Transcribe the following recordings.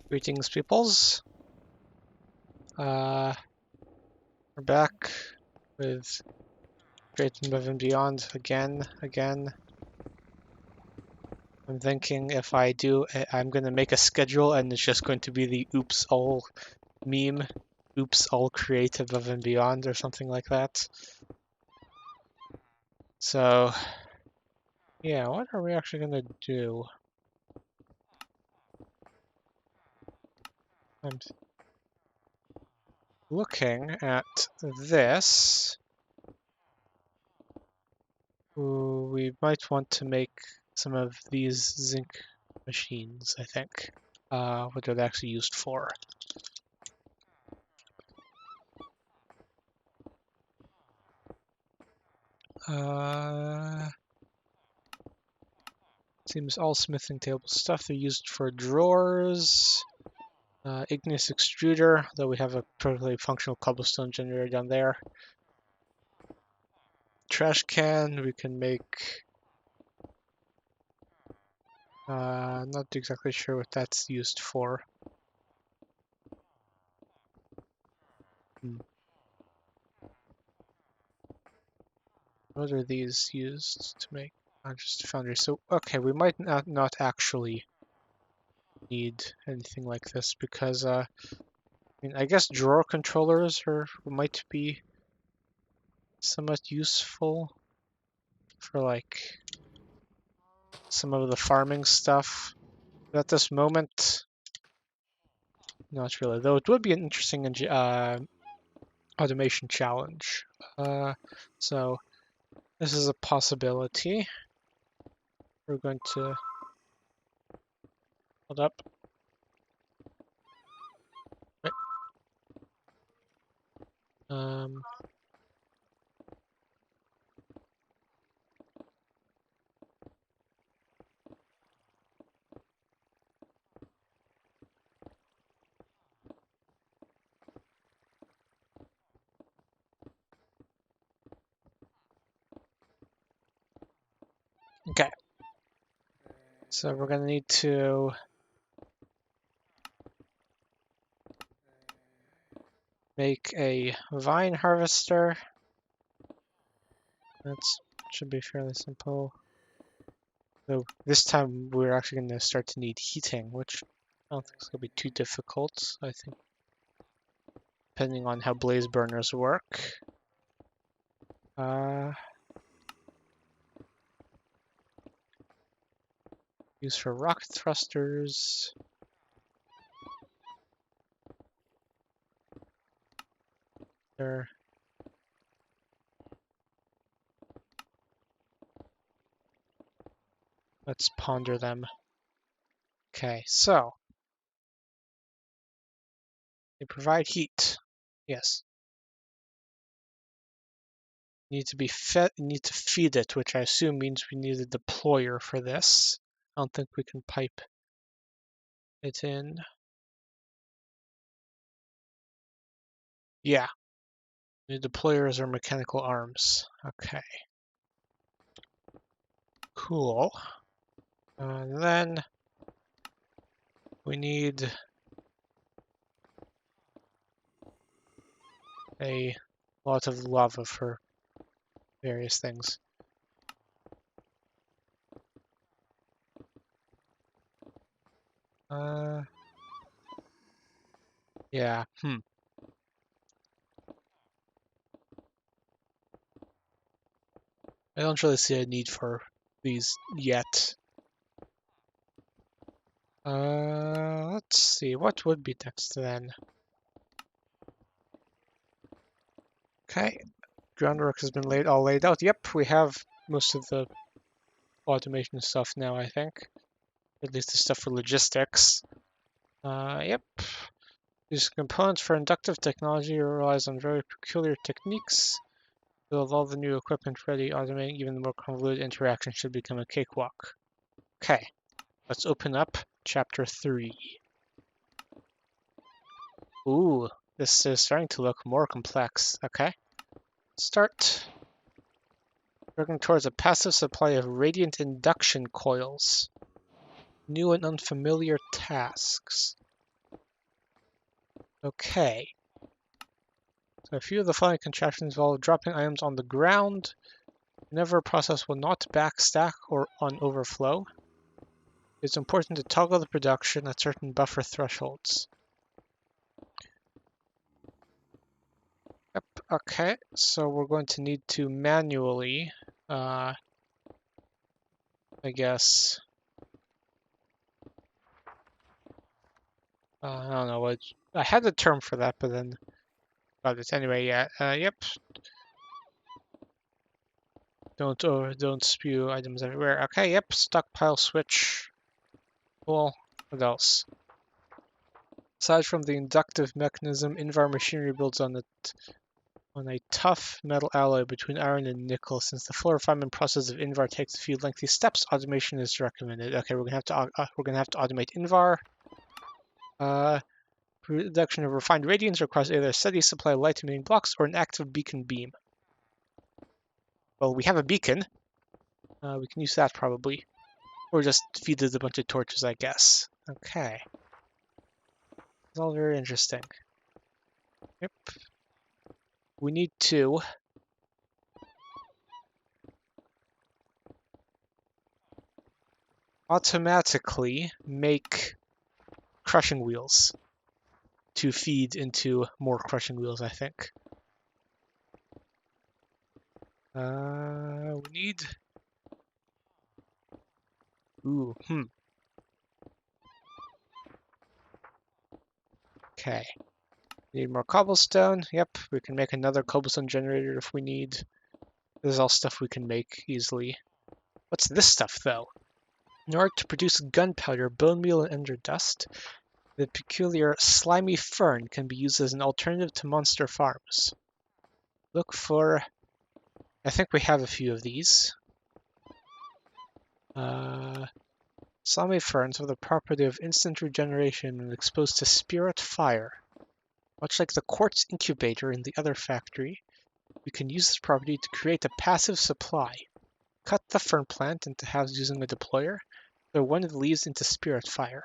Greetings, peoples. We're back with Great and Above and Beyond again. I'm thinking if I do, I'm gonna make a schedule and it's just going to be the oops all meme, oops all create above and beyond or something like that. So, yeah, what are we actually gonna do? I'm looking at this. Ooh, we might want to make some of these zinc machines, I think. What are they actually used for? Uh, Seems all smithing table stuff. They're used for drawers. Igneous extruder, though we have a perfectly functional cobblestone generator down there. Trash can, we can make... not exactly sure what that's used for. What are these used to make? Just foundry. So, okay, we might not actually need anything like this because, I mean, I guess drawer controllers might be somewhat useful for like some of the farming stuff. But at this moment, not really. Though it would be an interesting automation challenge. So this is a possibility. We're going to hold up. Right. Um, okay. So we're gonna need to make a vine harvester. That should be fairly simple. Though this time we're actually going to start to need heating, which I don't think is going to be too difficult. I think depending on how blaze burners work. Used for rocket thrusters. There. Let's ponder them. Okay, so they provide heat. Yes. Need to be fed. Need to feed it, which I assume means we need a deployer for this. I don't think we can pipe it in. Yeah. The deployers are mechanical arms. Okay. Cool. And then we need a lot of lava for various things. Yeah, I don't really see a need for these yet. Let's see, what would be next then? Okay, groundwork has been all laid out. Yep, we have most of the automation stuff now, I think. At least the stuff for logistics. Yep. These components for inductive technology relies on very peculiar techniques. With all the new equipment ready, automating even the more convoluted interaction should become a cakewalk. Okay, let's open up chapter 3. Ooh, this is starting to look more complex. Okay, start. Working towards a passive supply of radiant induction coils. New and unfamiliar tasks. Okay. So a few of the following contraptions involve dropping items on the ground. Whenever a process will not backstack or on overflow, it's important to toggle the production at certain buffer thresholds. Yep, okay, so we're going to need to manually, I guess, I don't know what, I had a term for that, but then, got it anyway, yeah, yep. Don't spew items everywhere. Okay, yep, stockpile switch. Cool. What else? Aside from the inductive mechanism, invar machinery builds on a tough metal alloy between iron and nickel. Since the full refinement process of invar takes a few lengthy steps, automation is recommended. Okay, we're gonna have to automate invar. Production of refined radiance requires either a steady supply of light emitting blocks or an active beacon beam. Well, we have a beacon. We can use that probably, or just feed it a bunch of torches, I guess. Okay, it's all very interesting. Yep. We need to automatically make crushing wheels to feed into more crushing wheels, I think. We need... Ooh, Okay. Need more cobblestone. Yep, we can make another cobblestone generator if we need. This is all stuff we can make easily. What's this stuff, though? In order to produce gunpowder, bone meal, and ender dust, the peculiar slimy fern can be used as an alternative to monster farms. Look for... I think we have a few of these. Slimy ferns have the property of instant regeneration when exposed to spirit fire. Much like the quartz incubator in the other factory, we can use this property to create a passive supply. Cut the fern plant into halves using a deployer, throw one of the leaves into spirit fire.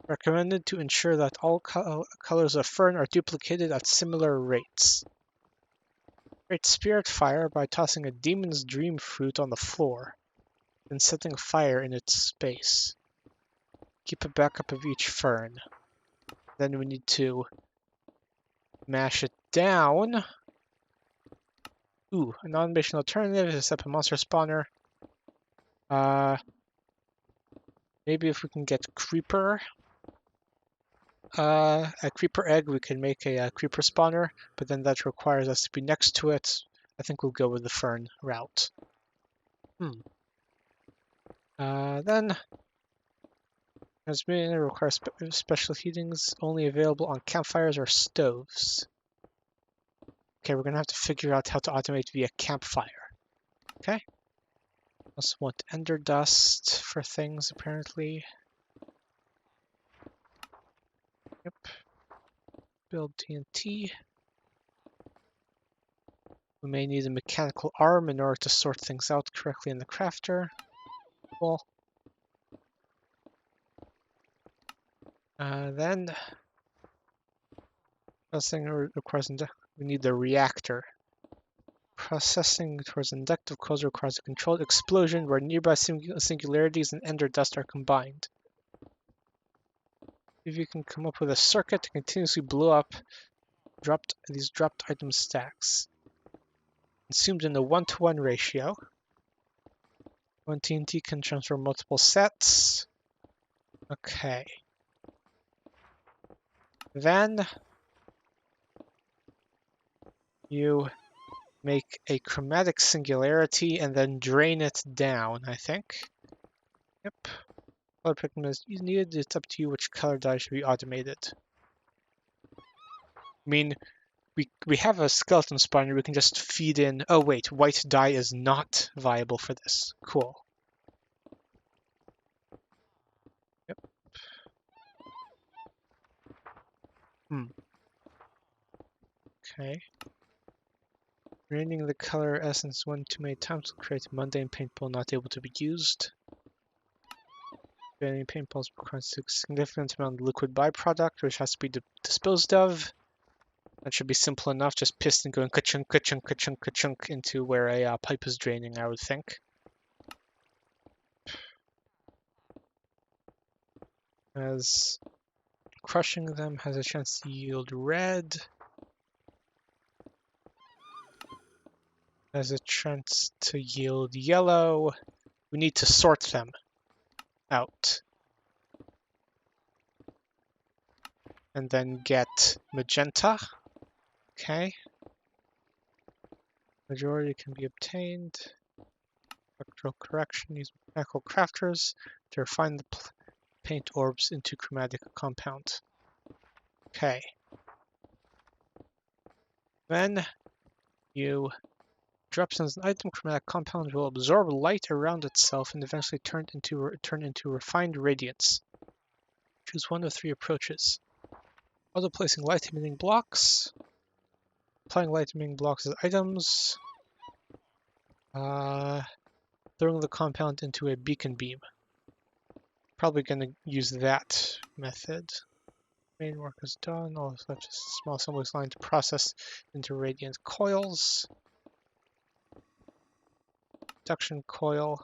Recommended to ensure that all colors of fern are duplicated at similar rates. Create spirit fire by tossing a demon's dream fruit on the floor, then setting fire in its space. Keep a backup of each fern. Then we need to mash it down. Ooh, an automation alternative is to set up a monster spawner. Maybe if we can get creeper. A creeper egg, we can make a creeper spawner, but then that requires us to be next to it. I think we'll go with the fern route. Then transmitting requires special heatings only available on campfires or stoves. Okay, we're gonna have to figure out how to automate via campfire. Okay. Also want ender dust for things apparently. Yep. Build TNT. We may need a mechanical arm in order to sort things out correctly in the crafter. Cool. Then processing requires we need the reactor. Processing towards inductive cause requires a controlled explosion where nearby singularities and ender dust are combined. If you can come up with a circuit to continuously blow up these dropped item stacks. Consumed in a 1-to-1 ratio. One TNT can transfer multiple sets. Okay. Then you make a chromatic singularity and then drain it down, I think. Yep. Color pigment is needed. It's up to you which color dye should be automated. I mean, we have a skeleton spawner. We can just feed in... Oh, wait. White dye is not viable for this. Cool. Yep. Okay. Draining the color essence one too many times will create a mundane paintball not able to be used. Any paintballs requires a significant amount of liquid byproduct, which has to be disposed of. That should be simple enough. Just piston going ka-chunk, ka-chunk, ka-chunk, ka-chunk into where a pipe is draining, I would think. As crushing them has a chance to yield red. Has a chance to yield yellow. We need to sort them out. And then get magenta. Okay. Majority can be obtained. Spectral correction using mechanical crafters to refine the paint orbs into chromatic compound. Okay. Then you drop as an item, chromatic compound will absorb light around itself and eventually turn into refined radiance. Choose one of three approaches. Auto placing light emitting blocks. Applying light emitting blocks as items. Throwing the compound into a beacon beam. Probably going to use that method. Main work is done. All that's left is a small assembly line to process into radiant coils. Induction coil.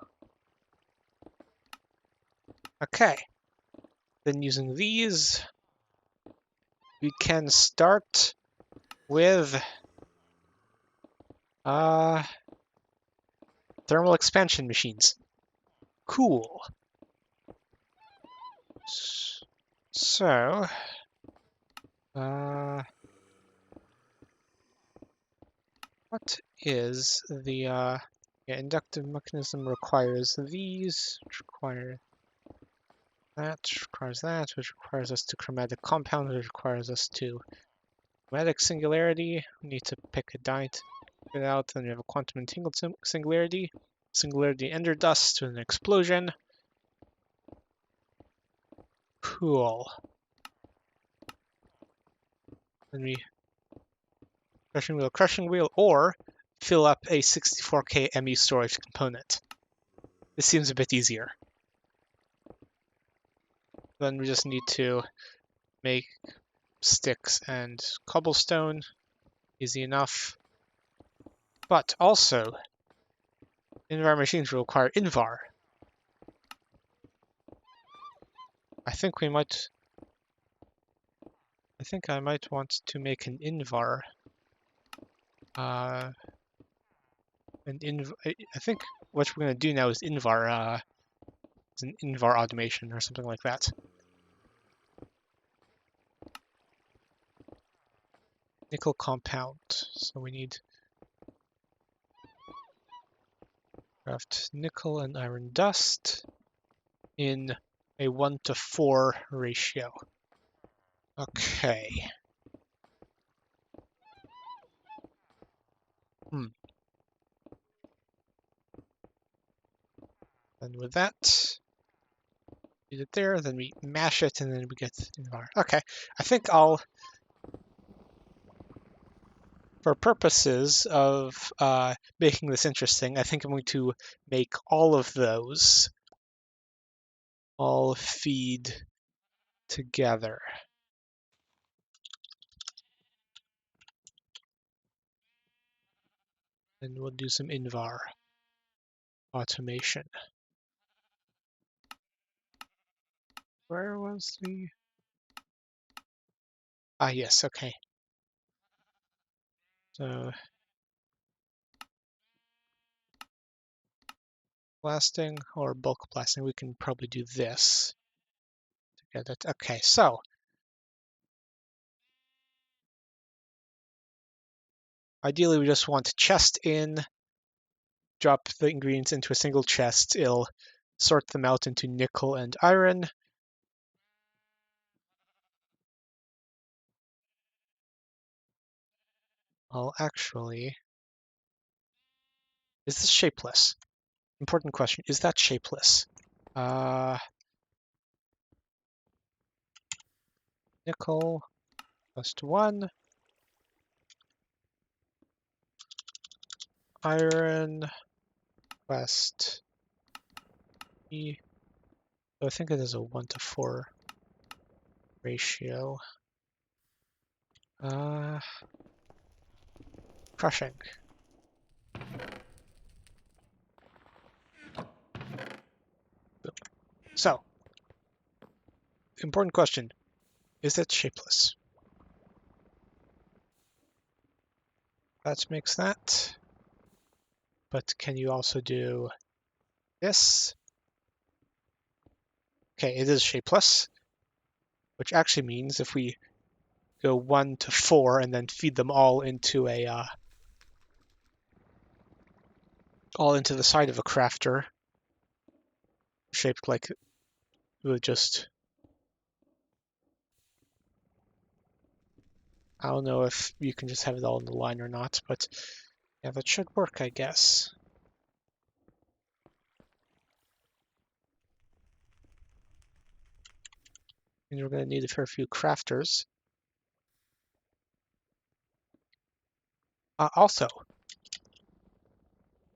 Okay. Then using these, we can start with thermal expansion machines. Cool. So, what is the inductive mechanism requires these, which require that, which requires that, which requires us to chromatic compound, which requires us to chromatic singularity. We need to pick a die to get it out. Then we have a quantum entangled singularity, singularity ender dust with an explosion. Cool. Then we crushing wheel, or fill up a 64K ME storage component. This seems a bit easier. Then we just need to make sticks and cobblestone. Easy enough. But also, invar machines will require invar. I think I might want to make an invar. I think what we're going to do now is invar. It's an invar automation or something like that. Nickel compound. So we need craft nickel and iron dust in a 1:4 ratio. Okay. And with that, get it there, then we mash it, and then we get invar. Okay, I think I'll, for purposes of making this interesting, I think I'm going to make all of those all feed together. And we'll do some invar automation. Where was the... Ah, yes, okay. So, blasting or bulk blasting, we can probably do this to get it. Okay, so ideally we just want chest in, drop the ingredients into a single chest. It'll sort them out into nickel and iron. I'll actually... Is this shapeless? Important question. Is that shapeless? Nickel +1. Iron +E So I think it is a 1-to-4 ratio. Crushing. So, important question. Is it shapeless? That makes that. But can you also do this? Okay, it is shapeless, which actually means if we go 1-to-4 and then feed them all into all into the side of a crafter, shaped like it would just. I don't know if you can just have it all in the line or not, but yeah, that should work, I guess. And we're going to need a fair few crafters. Also,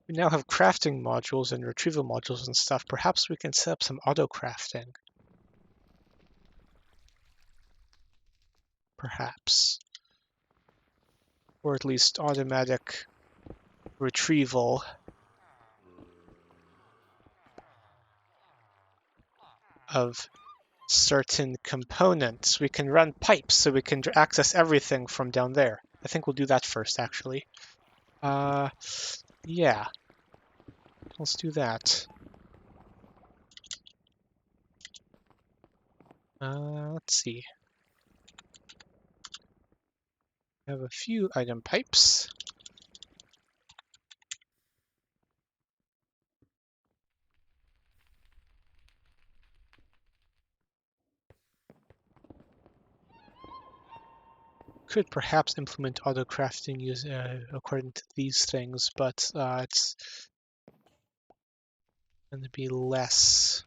we now have crafting modules and retrieval modules and stuff. Perhaps we can set up some auto crafting. Perhaps. Or at least automatic retrieval of certain components. We can run pipes so we can access everything from down there. I think we'll do that first, actually. Yeah. Let's do that. Let's see. I have a few item pipes. Could perhaps implement auto crafting according to these things, but it's going to be less.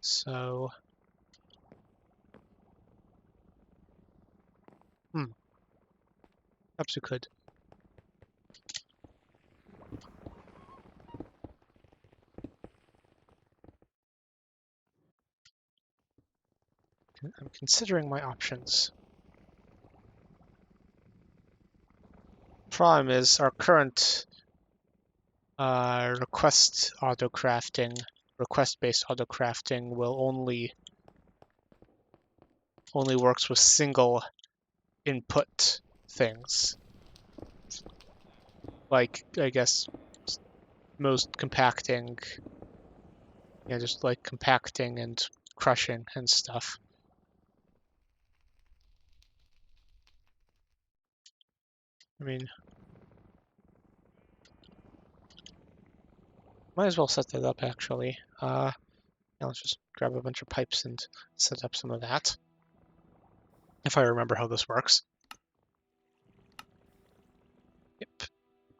So, perhaps we could. I'm considering my options. Problem is our current request-based auto crafting will only works with single input things. Like, I guess, most compacting, yeah, just like compacting and crushing and stuff. I mean, might as well set that up, actually. Yeah, let's just grab a bunch of pipes and set up some of that. If I remember how this works. Yep.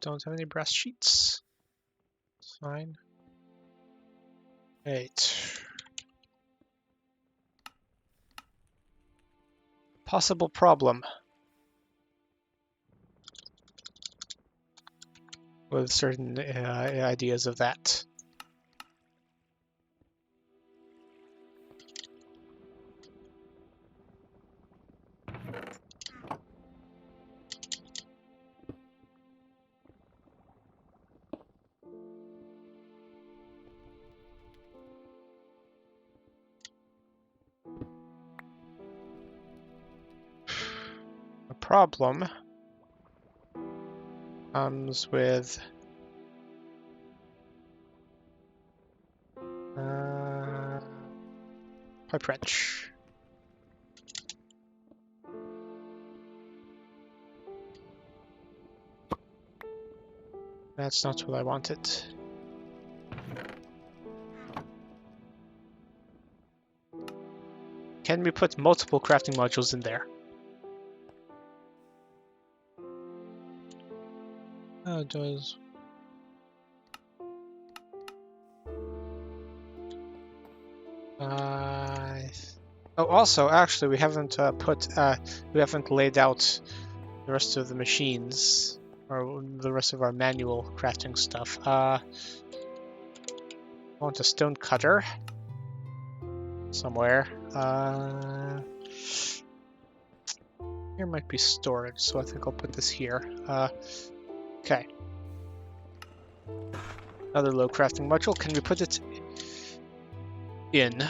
Don't have any brass sheets. It's fine. Right. Possible problem with certain ideas of that. A problem comes with pipe wrench. That's not what I wanted. Can we put multiple crafting modules in there? Oh, it does. Oh, also, actually, we haven't laid out the rest of the machines or the rest of our manual crafting stuff. I want a stone cutter. somewhere. Here might be storage, so I think I'll put this here. Okay. Another low crafting module. Can we put it in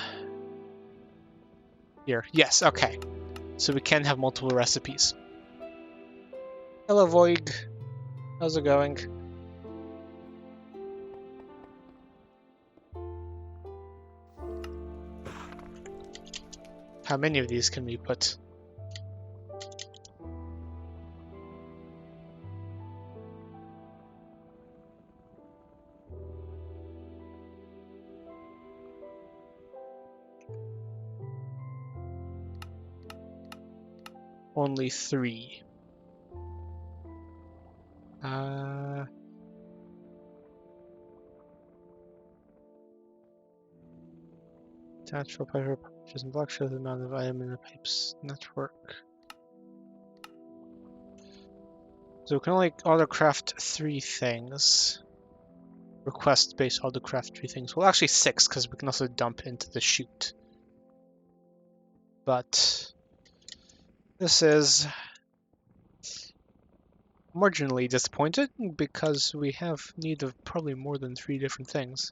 here? Yes, okay. So we can have multiple recipes. Hello, Voig. How's it going? How many of these can we put? Only 3. Attach for pipe purchase and block show the amount of item in the pipes network. So we can only auto-craft 3 things. Request base auto-craft 3 things. Well, actually 6, because we can also dump into the chute. But this is marginally disappointed because we have need of probably more than 3 different things.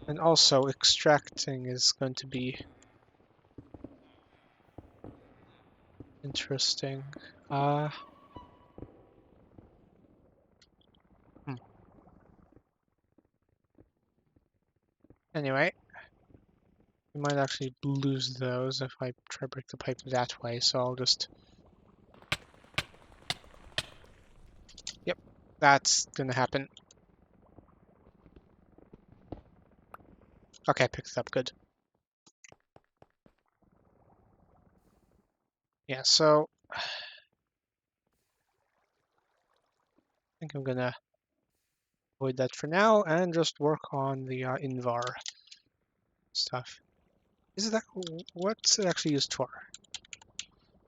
And also extracting is going to be interesting. Anyway, we might actually lose those if I try to break the pipe that way, so I'll just... Yep, that's gonna happen. Okay, I picked it up, good. Yeah, so... I think I'm gonna avoid that for now and just work on the invar stuff. Is that... what's it actually used for?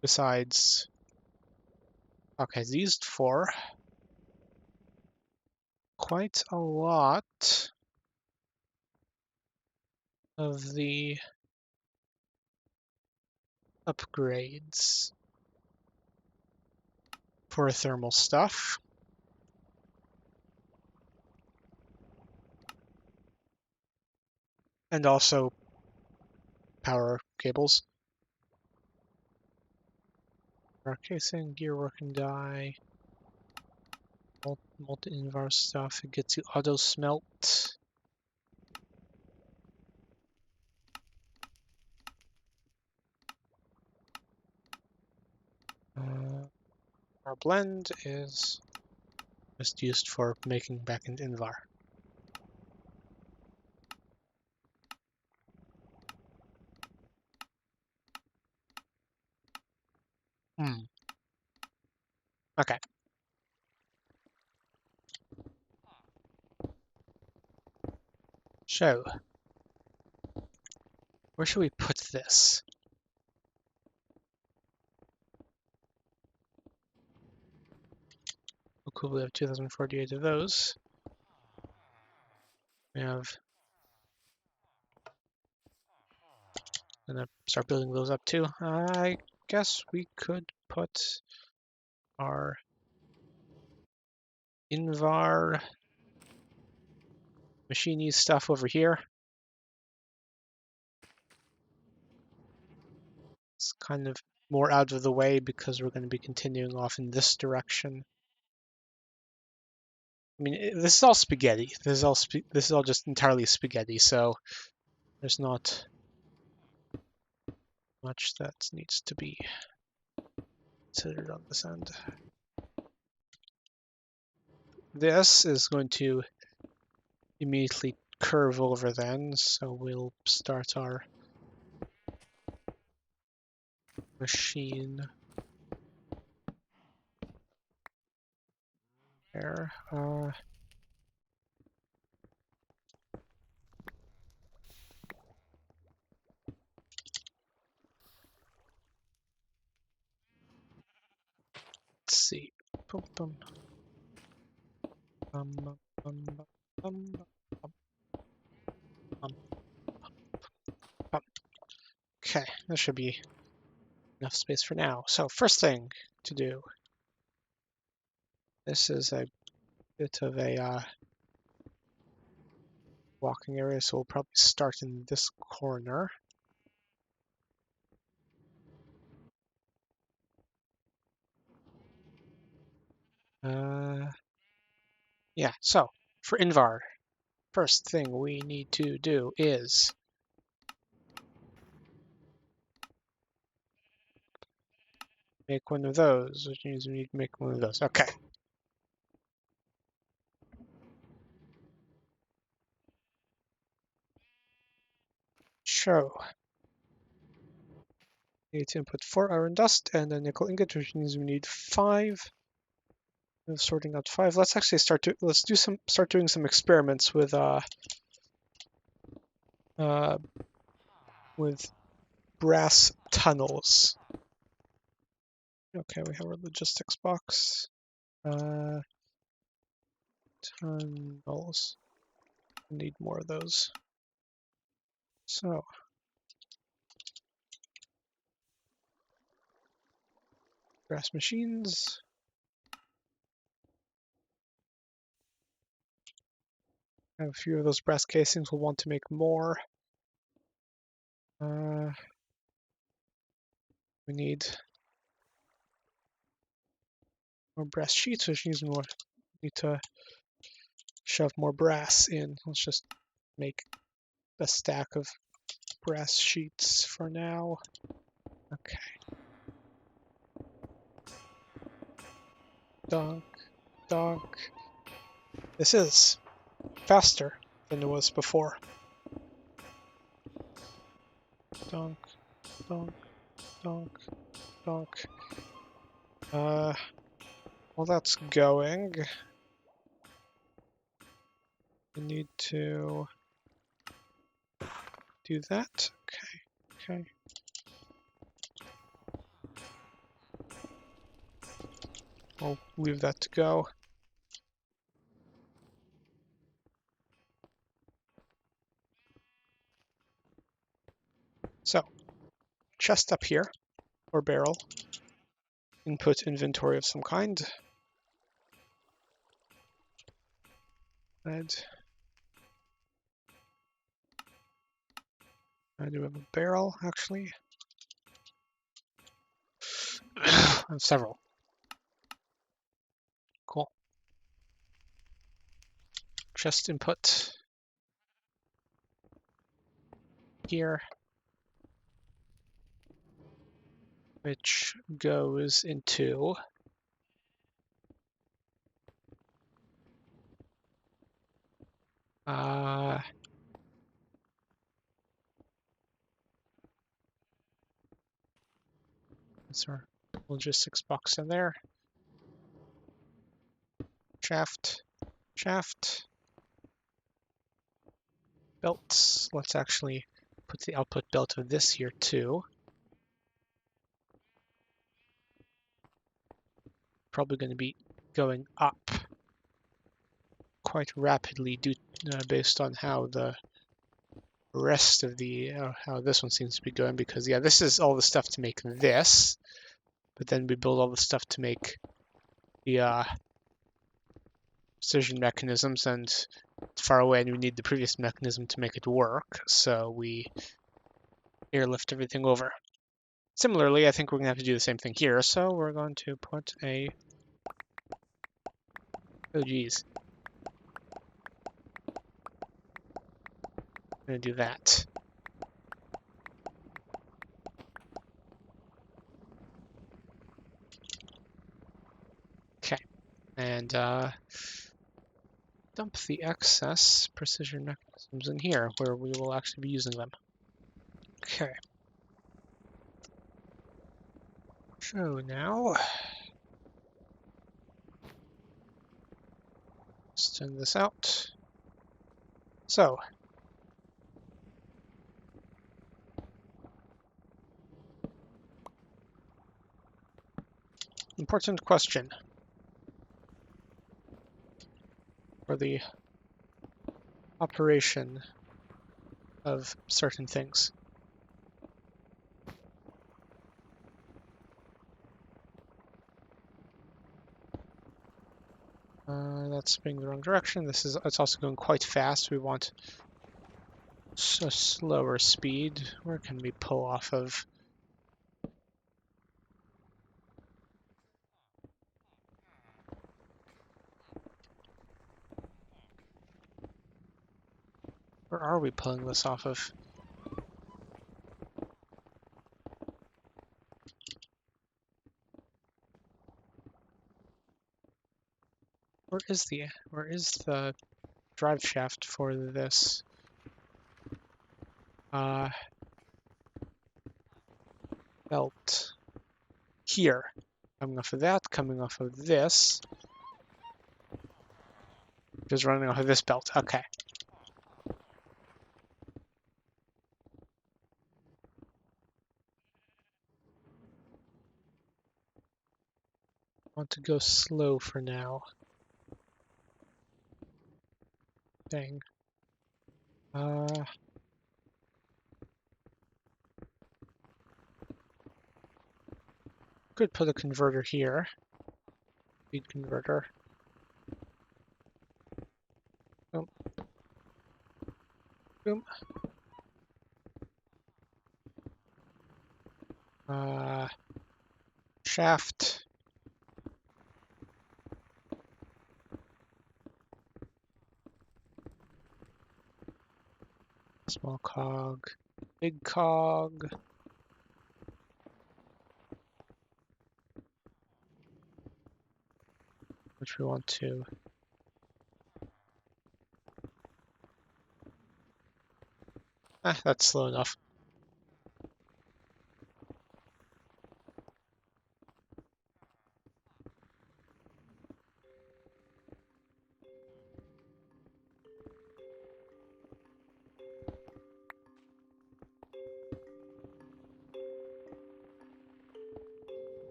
Besides... Okay, it's used for quite a lot of the upgrades for thermal stuff. And also power cables. Rock casing, gear working die, multi-invar stuff. It gets you auto smelt. Our blend is just used for making back into invar. Okay. So, where should we put this? Oh, cool, we have 2048 of those. We have... gonna start building those up too. I guess we could put our invar machiney stuff over here. It's kind of more out of the way because we're going to be continuing off in this direction. I mean, this is all spaghetti. This is all just entirely spaghetti. So there's not much that needs to be considered on this end. This is going to immediately curve over then, so we'll start our machine there. Let's see. Boom, boom. Um, um, um, um, um, Okay, that should be enough space for now. So first thing to do, this is a bit of a walking area, so we'll probably start in this corner. Yeah, so for invar, first thing we need to do is make one of those, which means we need to make one of those. Okay. So, we need to input 4 iron dust and a nickel ingot, which means we need 5. Sorting out 5. Let's actually start doing some experiments uh, with brass tunnels. Okay, we have our logistics box. Tunnels. We need more of those. So, brass machines. I have a few of those brass casings. We'll want to make more. We need more brass sheets, which means we need to shove more brass in. Let's just make a stack of brass sheets for now. Okay. Dunk, dunk. This is faster than it was before. Dunk, dunk, dunk, dunk. Well, that's going. We need to do that. Okay. I'll leave that to go. So, chest up here, or barrel. Input inventory of some kind. Add. I do have a barrel, actually. I have several. Cool. Chest input here, which goes into that's our logistics box in there. Shaft, belts. Let's actually put the output belt of this here too. Probably going to be going up quite rapidly based on how the rest of the how this one seems to be going, because yeah, this is all the stuff to make this, but then we build all the stuff to make the precision mechanisms, and it's far away and we need the previous mechanism to make it work, so we airlift everything over. Similarly, I think we're going to have to do the same thing here, so we're going to put a... Oh geez. I'm going to do that. Okay, and dump the excess precision mechanisms in here, where we will actually be using them. Okay. So now, send this out. So, important question. for the operation of certain things. That's spinning the wrong direction. It's also going quite fast. We want a slower speed. Where can we pull off of? Where are we pulling this off of? Where is the drive shaft for this? Belt. Here. Coming off of that, coming off of this. Just running off of this belt. Okay. Want to go slow for now. Dang. Could put a converter here. Speed converter. Boom. Boom. Shaft. Small cog. Big cog. Which we want to. That's slow enough.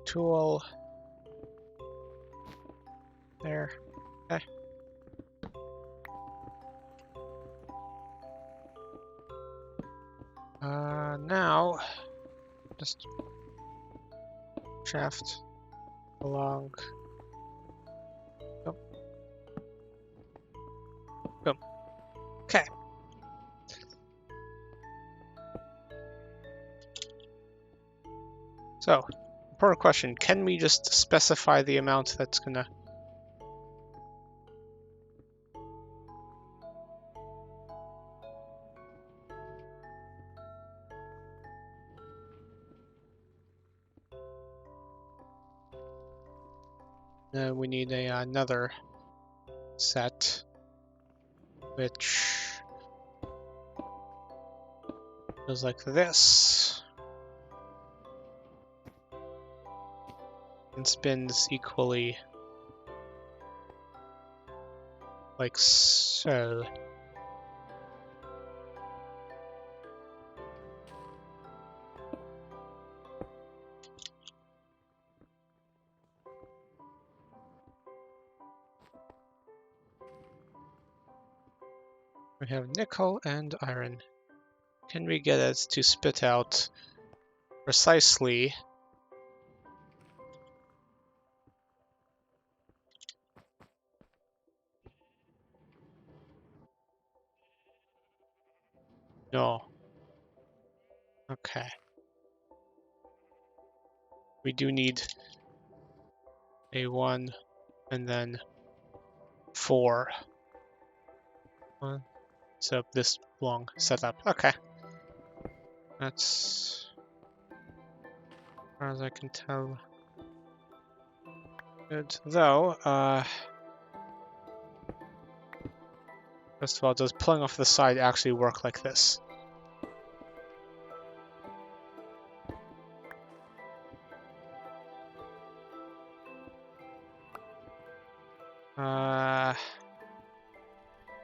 Tool. There. Okay. Now, just shaft along. Boom. Boom. Okay. So, important question, can we just specify the amount that's gonna... we need another set, which goes like this. And spins equally like so. We have nickel and iron. Can we get it to spit out precisely no? Okay. We do need a 1 and then 4. So this long setup. Okay. That's, as far as I can tell, good. Though, first of all, does pulling off the side actually work like this?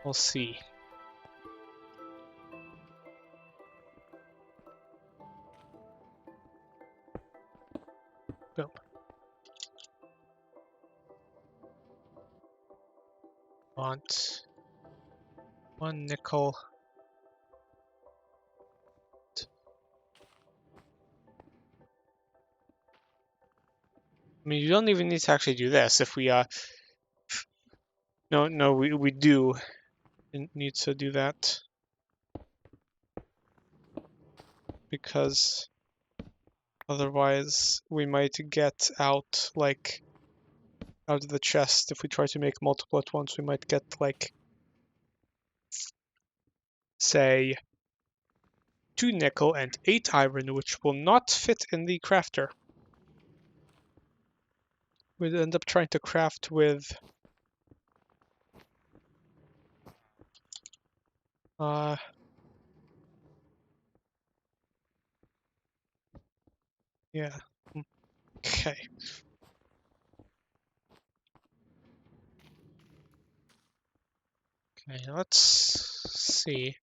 We'll see. Boom. want 1 nickel. I mean, you don't even need to actually do this. If we no, we do need to do that because otherwise we might get out out of the chest. If we try to make multiple at once, we might get say 2 nickel and 8 iron, which will not fit in the crafter. We'd end up trying to craft with yeah. Okay. Okay, let's see.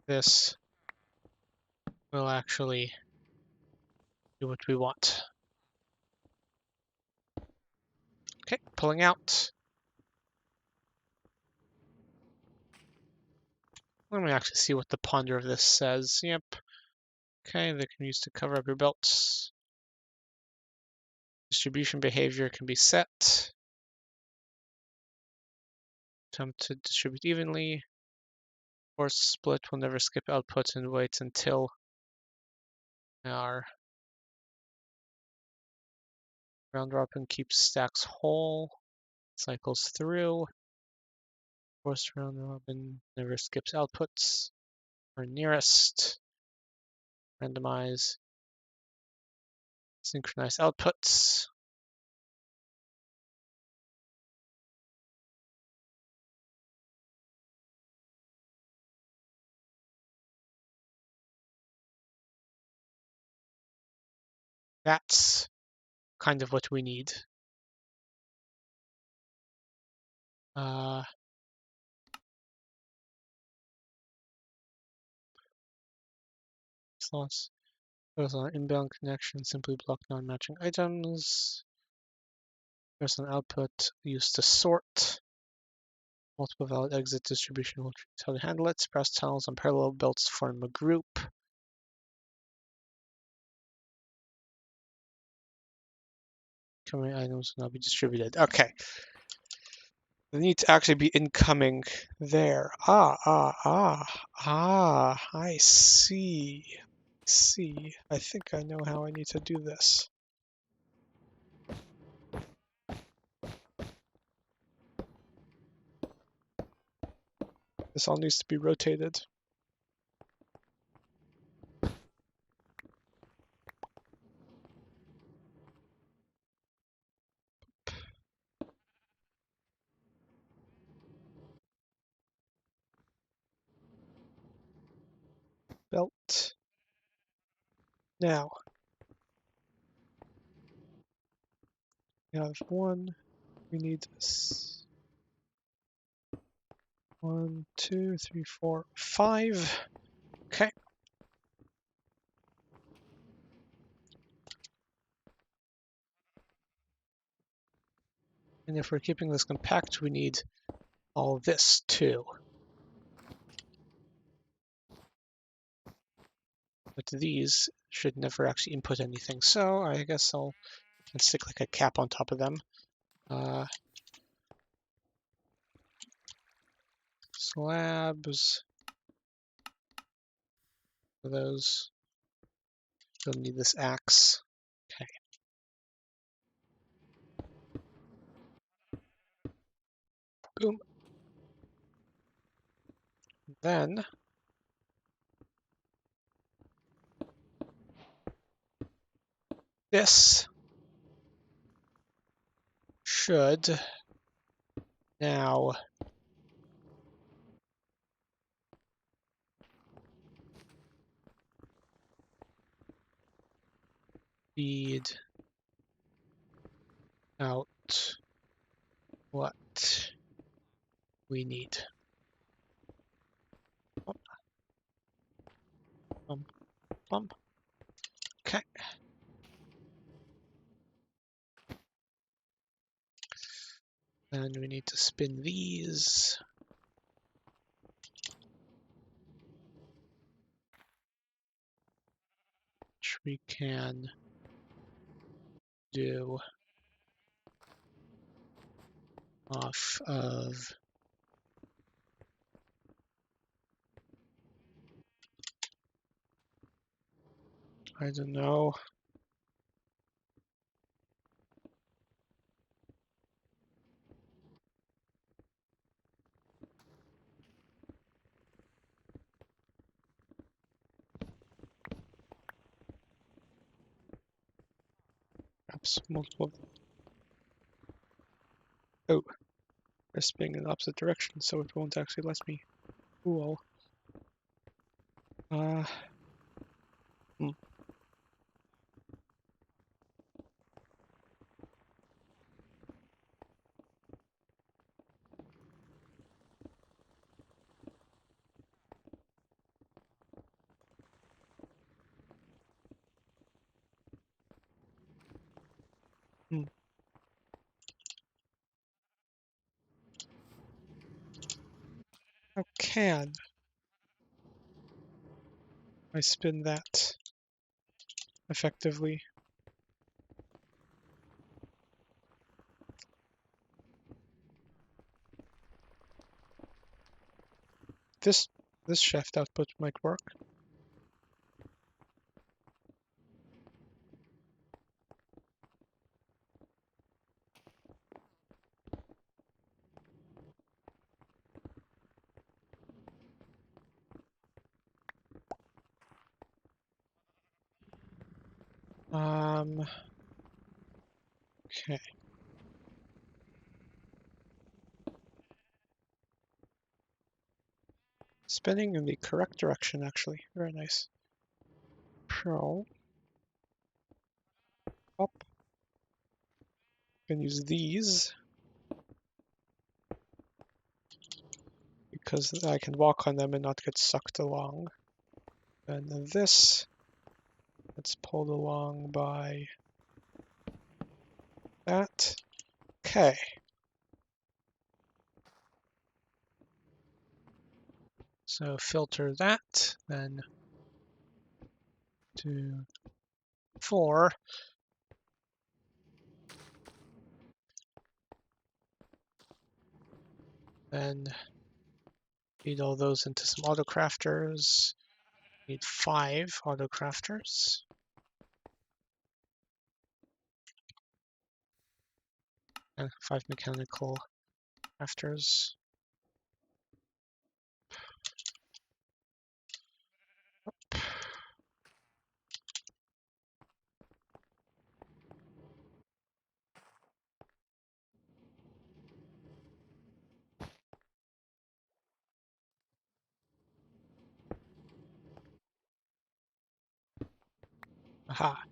This will actually do what we want. Okay, pulling out. Let me actually see what the ponder of this says. Yep. Okay, they can use to cover up your belts. Distribution behavior can be set. Attempt to distribute evenly. Force split will never skip output and wait until our round robin keeps stacks whole. Cycles through. Force round robin never skips outputs. Our nearest. Randomize. Synchronize outputs. That's kind of what we need. Slots. There's an inbound connection, simply block non-matching items. There's an output used to sort. Multiple valid exit distribution will choose how to handle it. Brass tunnels and parallel belts form a group. Incoming items will not be distributed. Okay. They need to actually be incoming there. I see. I think I know how I need to do this. This all needs to be rotated. Belt. Now, we have 1. We need this. 1, 2, 3, 4, 5. Okay. And if we're keeping this compact, we need all this too. But these should never actually input anything. So I guess I'll stick like a cap on top of them. Slabs. For those. Don't need this axe. Okay. Boom. Then this should now feed out what we need. Okay. And we need to spin these. Which we can do off of I don't know. Perhaps multiple. Oh, they're spinning in the opposite direction, so it won't actually let me. Cool. Hmm. Hmm. How can I spin that effectively? This shaft output might work. Okay. Spinning in the correct direction, actually. Very nice. Pro. Up. Can use these because I can walk on them and not get sucked along. And then this, it's pulled along by that. Okay. So filter that, then 2, 4. Then feed all those into some autocrafters. Need 5 autocrafters. And 5 mechanical crafters. Aha.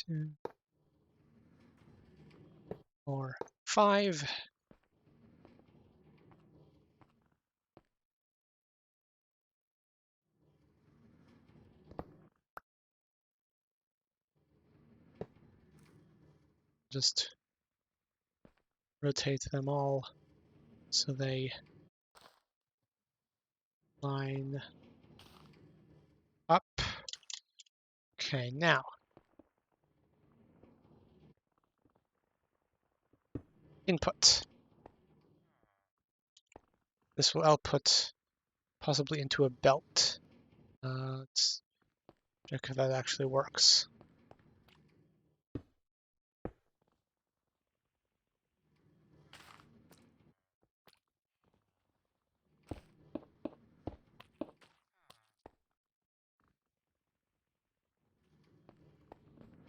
2, 4, 5. Just rotate them all so they line up. Okay, now input. This will output possibly into a belt. Let's check if that actually works.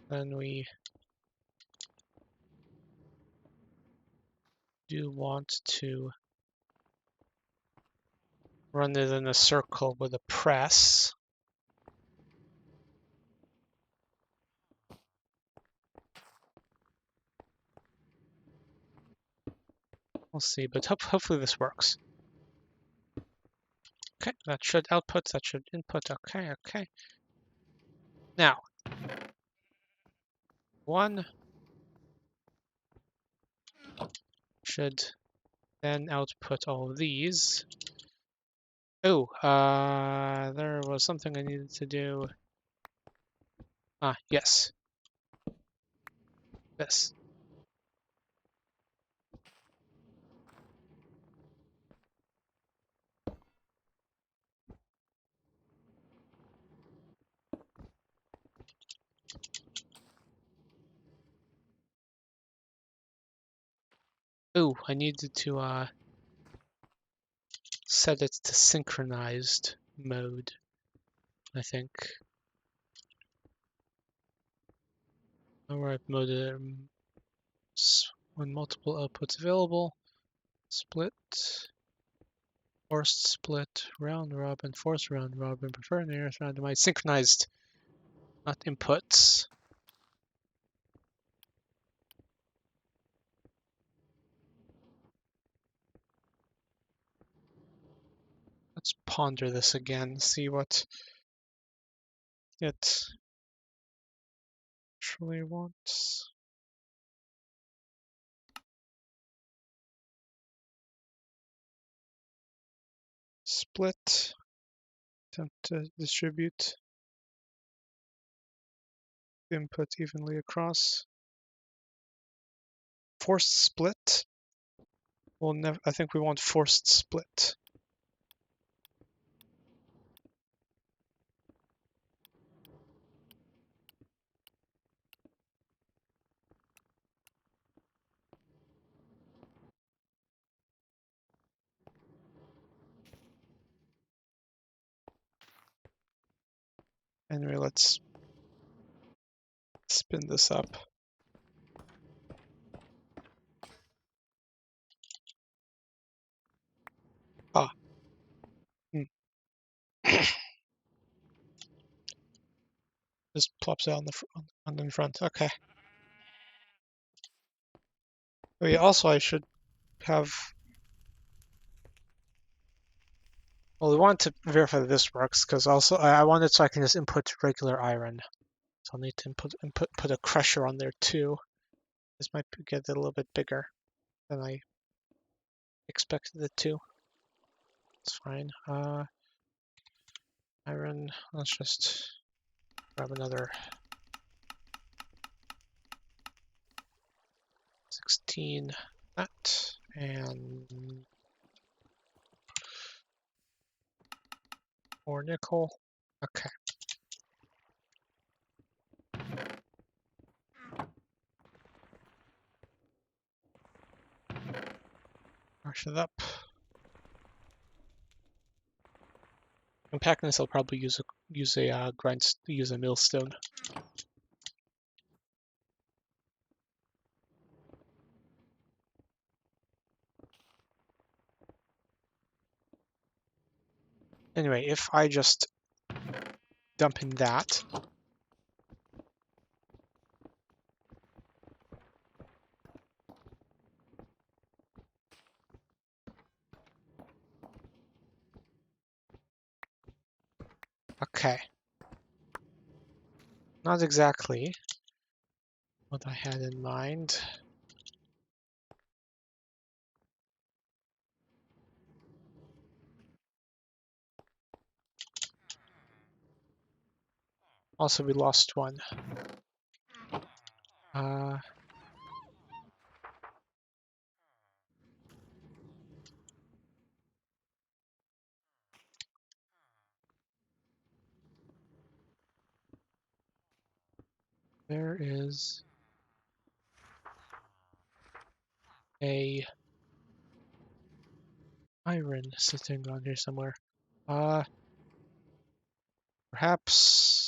Then we do want to run it in a circle with a press. We'll see, but hopefully this works. Okay, that should output, that should input. Okay, okay. Now, 1, should then output all of these. Oh, there was something I needed to do. Ah, yes, this. Oh, I needed to set it to synchronized mode, I think. Alright, mode when multiple outputs available. Split, forced split, round robin, forced round robin, prefer nearest randomized, synchronized, not inputs. Let's ponder this again, see what it actually wants. Split, attempt to distribute the input evenly across. Forced split. We'll never. I think we want forced split. Anyway, let's spin this up. Ah. Just plops out on the front. Okay. Oh yeah. Also, I should have. Well, we want to verify that this works because also I want it so I can just input regular iron. So I'll need to put a crusher on there too. This might get a little bit bigger than I expected it to. It's fine. Iron. Let's just grab another 16. That and more nickel. Okay. Crush it up. Compactness, I'll probably use a millstone. Anyway, if I just dump in that, okay. Not exactly what I had in mind. Also, we lost one. There is a iron sitting around here somewhere. Perhaps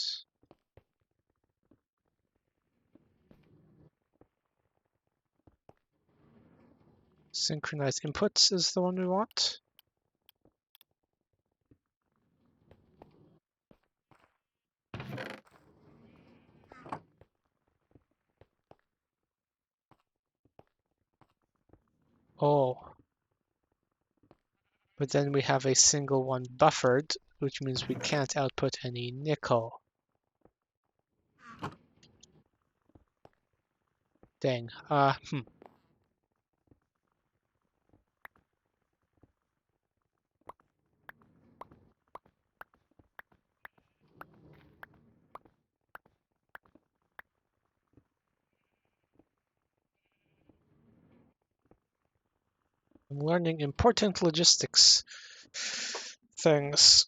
synchronized inputs is the one we want. Oh, but then we have a single one buffered, which means we can't output any nickel. Dang. I'm learning important logistics things.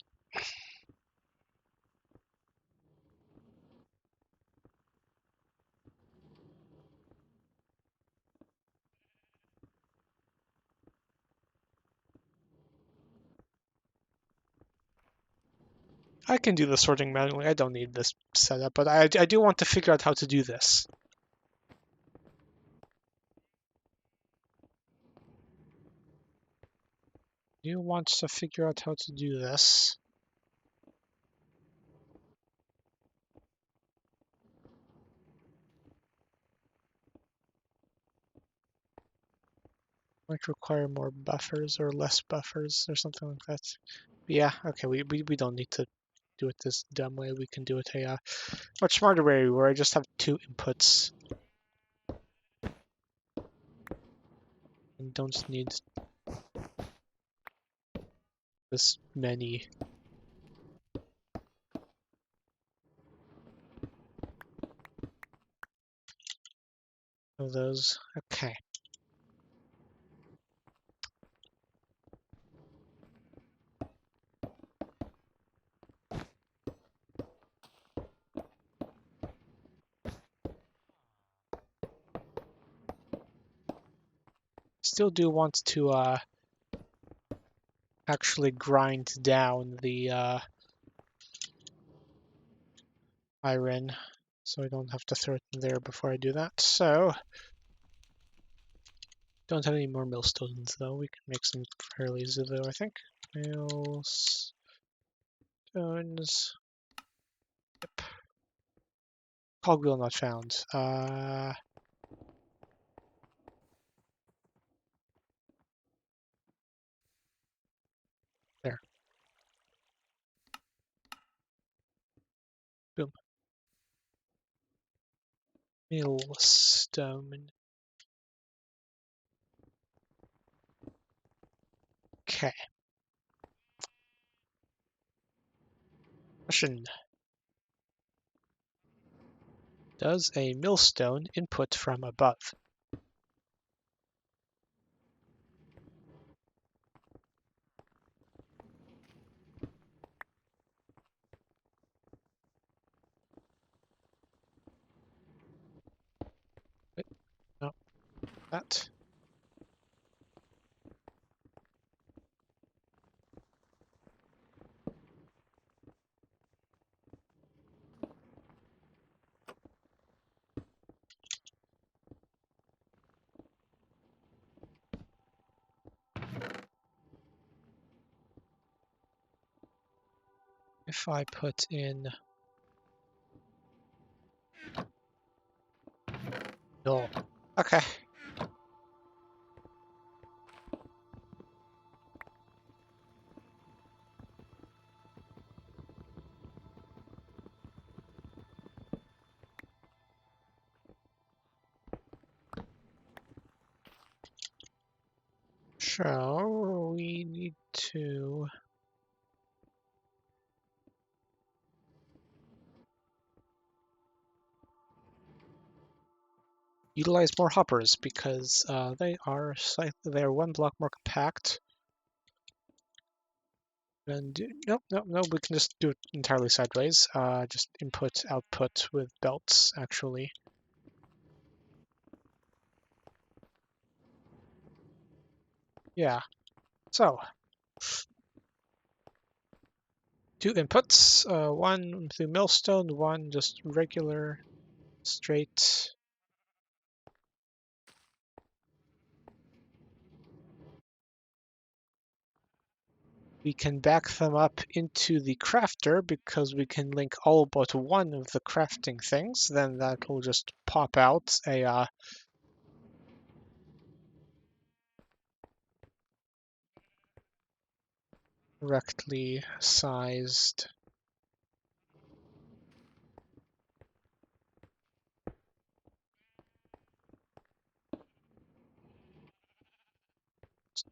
I can do the sorting manually. I don't need this setup, but I do want to figure out how to do this. Do want to figure out how to do this. Might require more buffers or less buffers or something like that. But yeah, okay, we don't need to do it this dumb way. We can do it a much smarter way where I just have two inputs and don't need this many of those. Okay. Still do want to actually grind down the iron, so I don't have to throw it in there before I do that. So, don't have any more millstones though. We can make some fairly easy though, I think. Millstones. Yep. Cogwheel not found. There. Boom. Millstone. Okay. Question. Does a millstone input from above? Wait, no, that. If I put in no. Okay. So we need to utilize more hoppers because they are one block more compact. And no, we can just do it entirely sideways. Just input output with belts actually. Yeah. So two inputs, one through millstone, one just regular straight. We can back them up into the crafter because we can link all but one of the crafting things. Then that will just pop out a correctly sized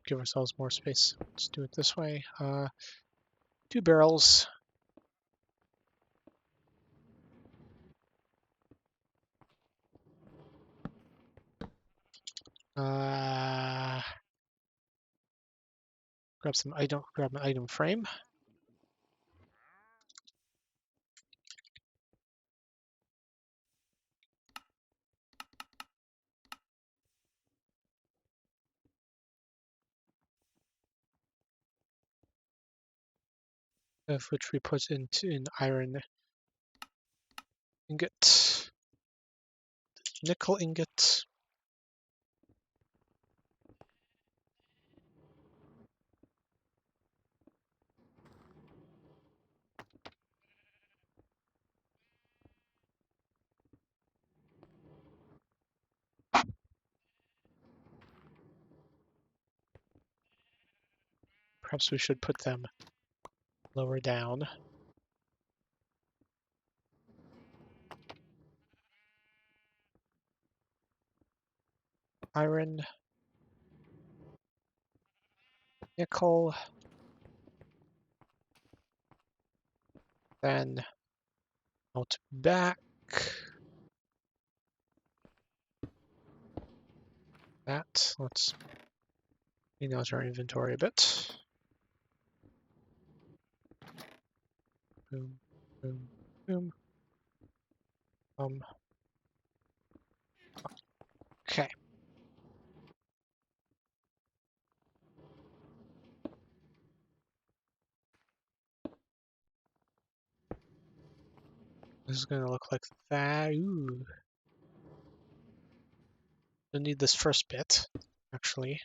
give ourselves more space. Let's do it this way. Two barrels. Uh, grab an item frame. Of which we put into an iron ingot, nickel ingot. Perhaps we should put them lower down. Iron, nickel, then out back. Let's clean out our inventory a bit. Boom, boom, boom. Okay. This is gonna look like that. Ooh. Don't need this first bit, actually.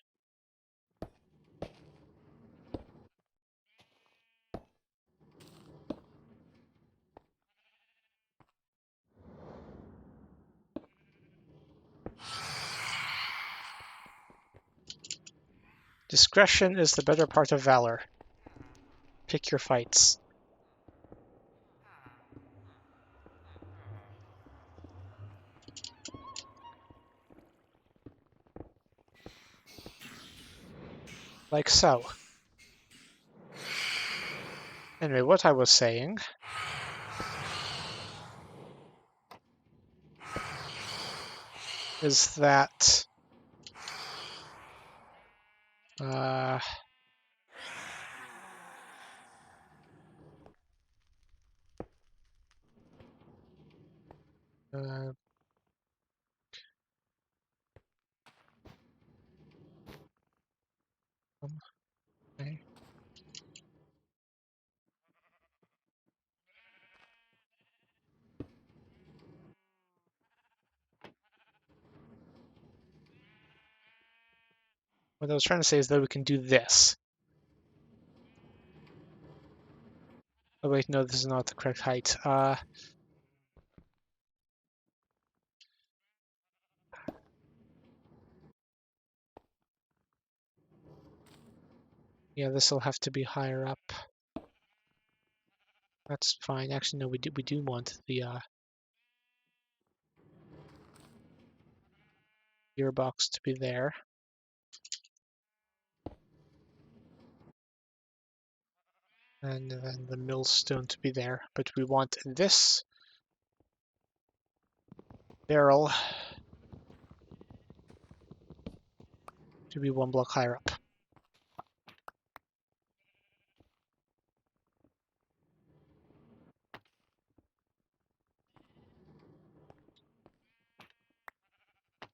Discretion is the better part of valor. Pick your fights. Like so. Anyway, what I was saying is that uh, uh, okay. What I was trying to say is that we can do this. Oh wait, no, this is not the correct height. Yeah, this will have to be higher up. That's fine. Actually, no, we do want the gearbox to be there. And then the millstone to be there. But we want this barrel to be one block higher up.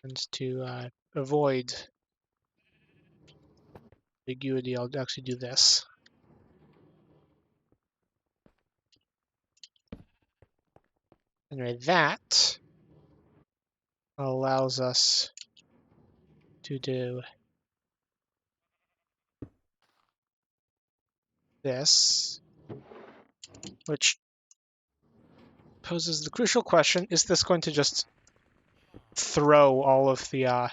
And to avoid ambiguity, I'll actually do this. Anyway, that allows us to do this, which poses the crucial question, is this going to just throw all of the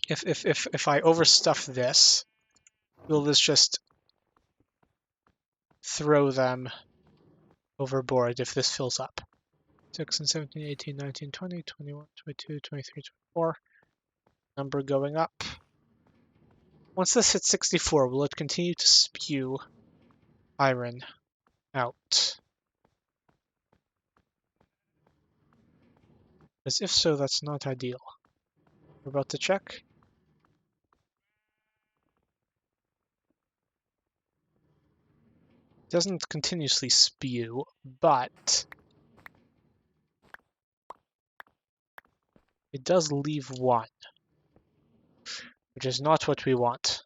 if I overstuff this, will this just throw them overboard if this fills up? 16, 17, 18, 19, 20, 21, 22, 23, 24. Number going up. Once this hits 64, will it continue to spew iron out? As if so, that's not ideal. We're about to check. doesn't continuously spew, but it does leave one, which is not what we want.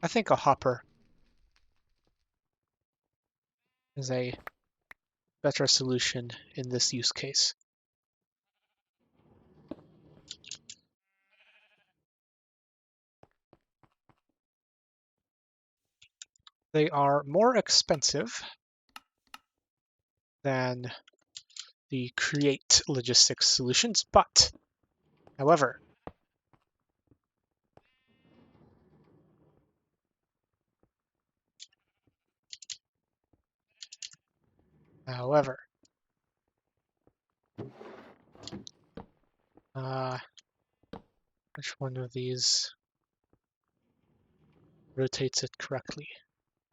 I think a hopper is a better solution in this use case. They are more expensive than the create logistics solutions, but however, however, uh, which one of these rotates it correctly?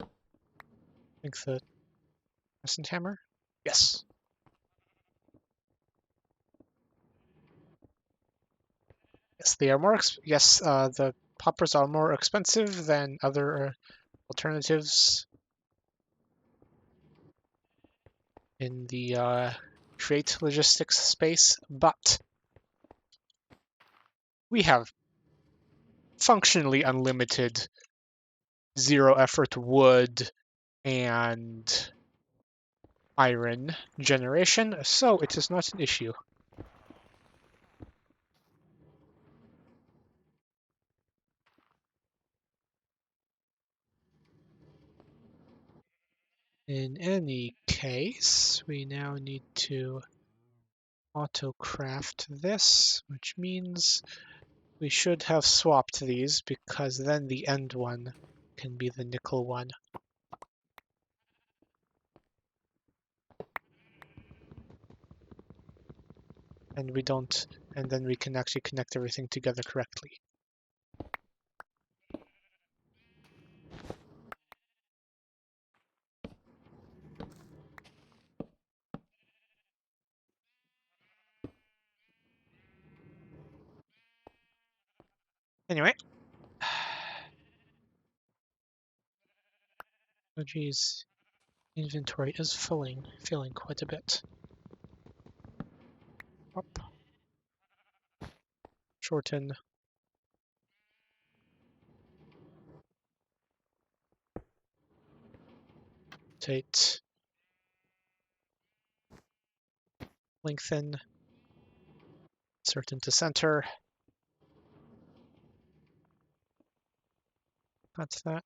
I think the crescent hammer? Yes. Yes, they are more. Yes, the poppers are more expensive than other alternatives in the create logistics space, but we have functionally unlimited zero effort wood and iron generation, so it is not an issue. In any case, we now need to auto-craft this, which means we should have swapped these because then the end one can be the nickel one. And we don't, and then we can actually connect everything together correctly. Anyway. Oh geez, inventory is filling quite a bit. Up. Shorten. Rotate. Lengthen. Insert into center. That's that.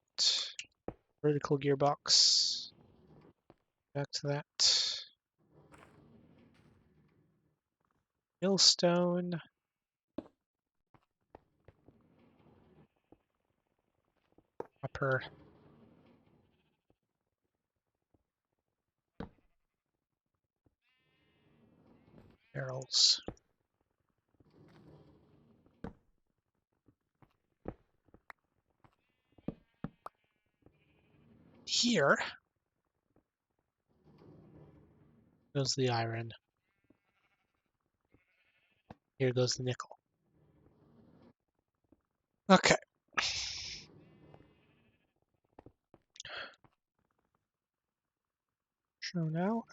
Vertical gearbox. Back to that. Millstone. Upper. Barrels. Here goes the iron. Here goes the nickel. Okay. Show now.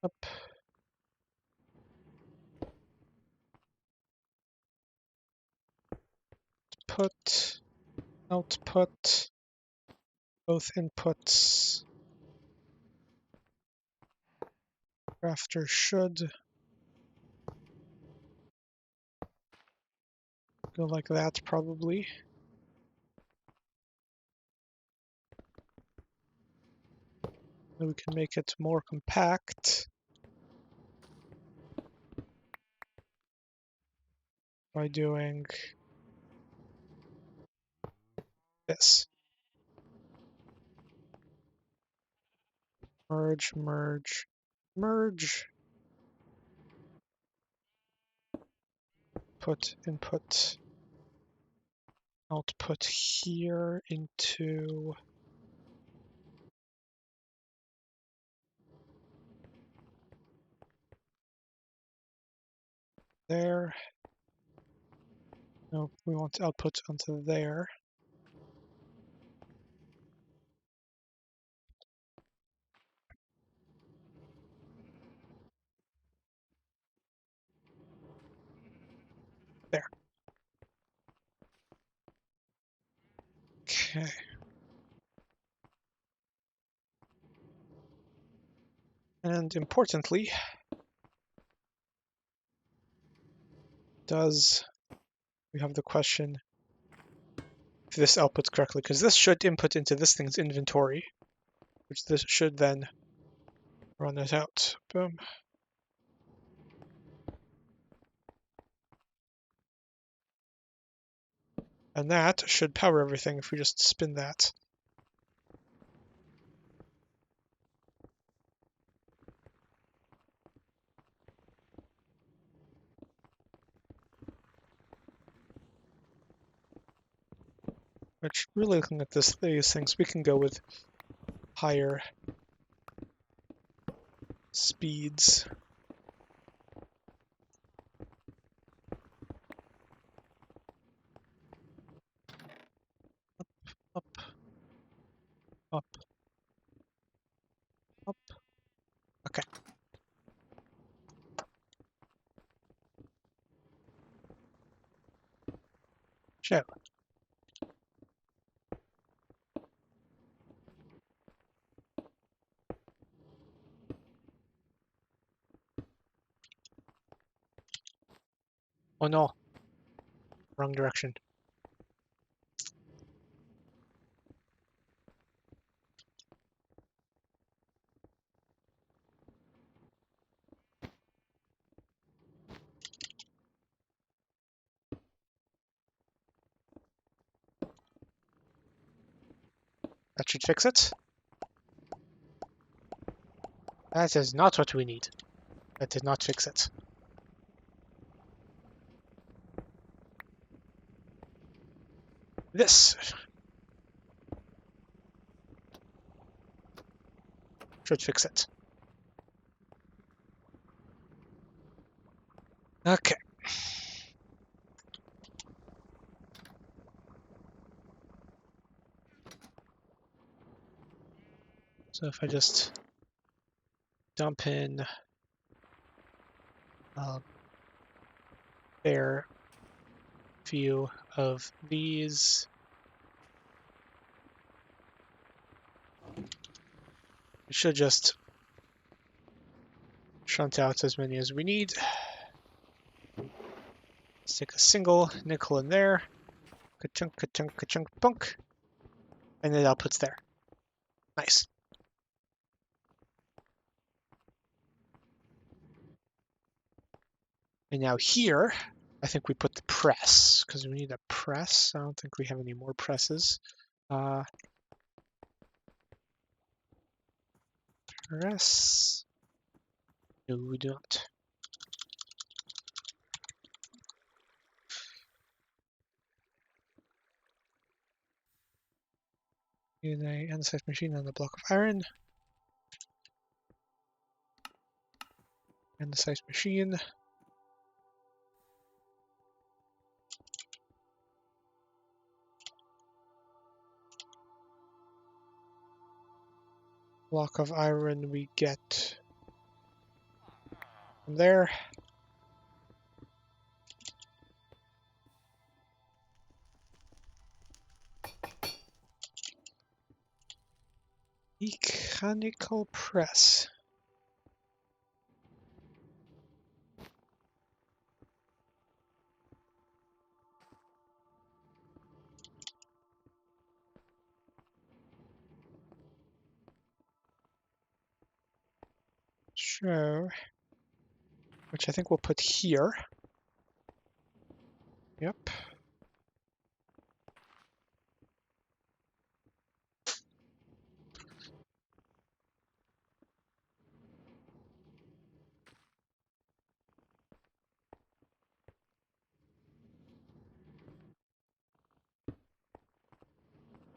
Up. Put. Output. Both inputs. Crafter should go like that, probably. Then we can make it more compact by doing this. Merge, merge, merge. Put input, output here into there. No, we want output onto there. There. Okay. And importantly, does we have the question if this outputs correctly, because this should input into this thing's inventory, which this should then run it out. Boom. And that should power everything if we just spin that. Which, really looking at these things, we can go with higher speeds. Up, up, up. Okay. So, oh no, wrong direction. That should fix it. That is not what we need. That did not fix it. This should fix it. Okay. So if I just dump in a fair few of these, it should just shunt out as many as we need. Stick a single nickel in there. Ka-chunk, ka-chunk, ka-chunk, punk. And it outputs there. Nice. And now here, I think we put the press, because we need a press. I don't think we have any more presses. Press. No, we don't. In a andesite machine and a block of iron. Andesite machine. Block of iron we get from there. Mechanical press. Sure. Which I think we'll put here. Yep.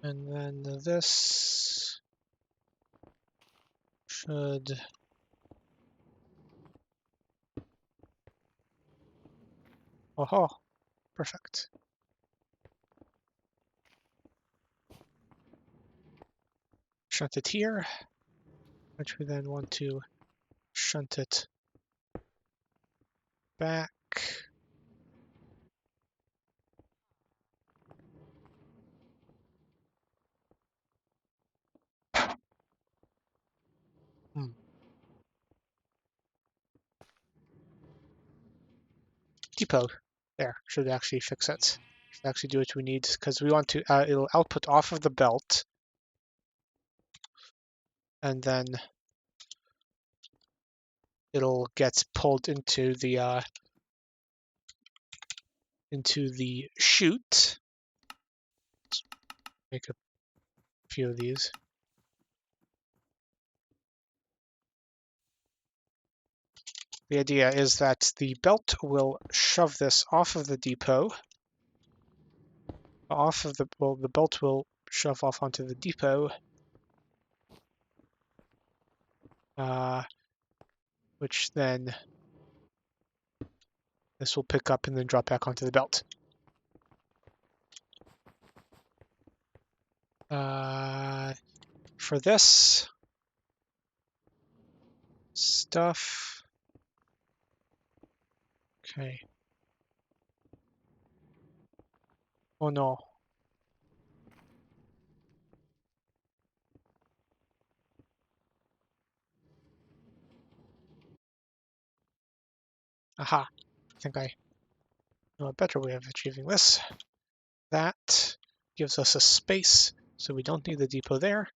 And then this should Oh, perfect. Shunt it here, which we then want to shunt it back. Depot. There, should actually fix it. Should actually do what we need, because we want to, it'll output off of the belt, and then it'll get pulled into the chute. Let's make a few of these. The idea is that the belt will shove this off of the depot, the belt will shove off onto the depot, which then this will pick up and then drop back onto the belt. For this stuff, okay. Oh no. Aha. I think I know a better way of achieving this. That gives us a space, so we don't need the depot there.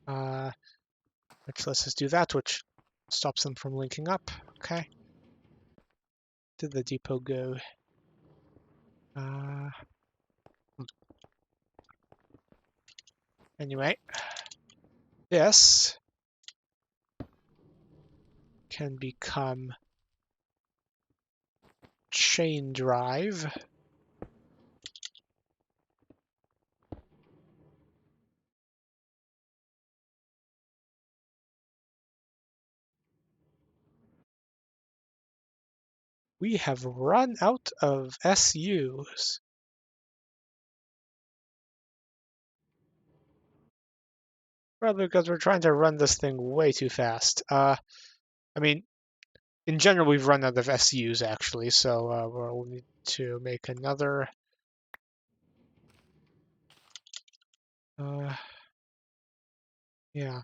Which lets us do that, which stops them from linking up. Okay. Did the depot go? Anyway, this can become chain drive. We have run out of SUs. Probably because we're trying to run this thing way too fast. I mean, in general, we've run out of SUs actually, so we'll need to make another. Yeah.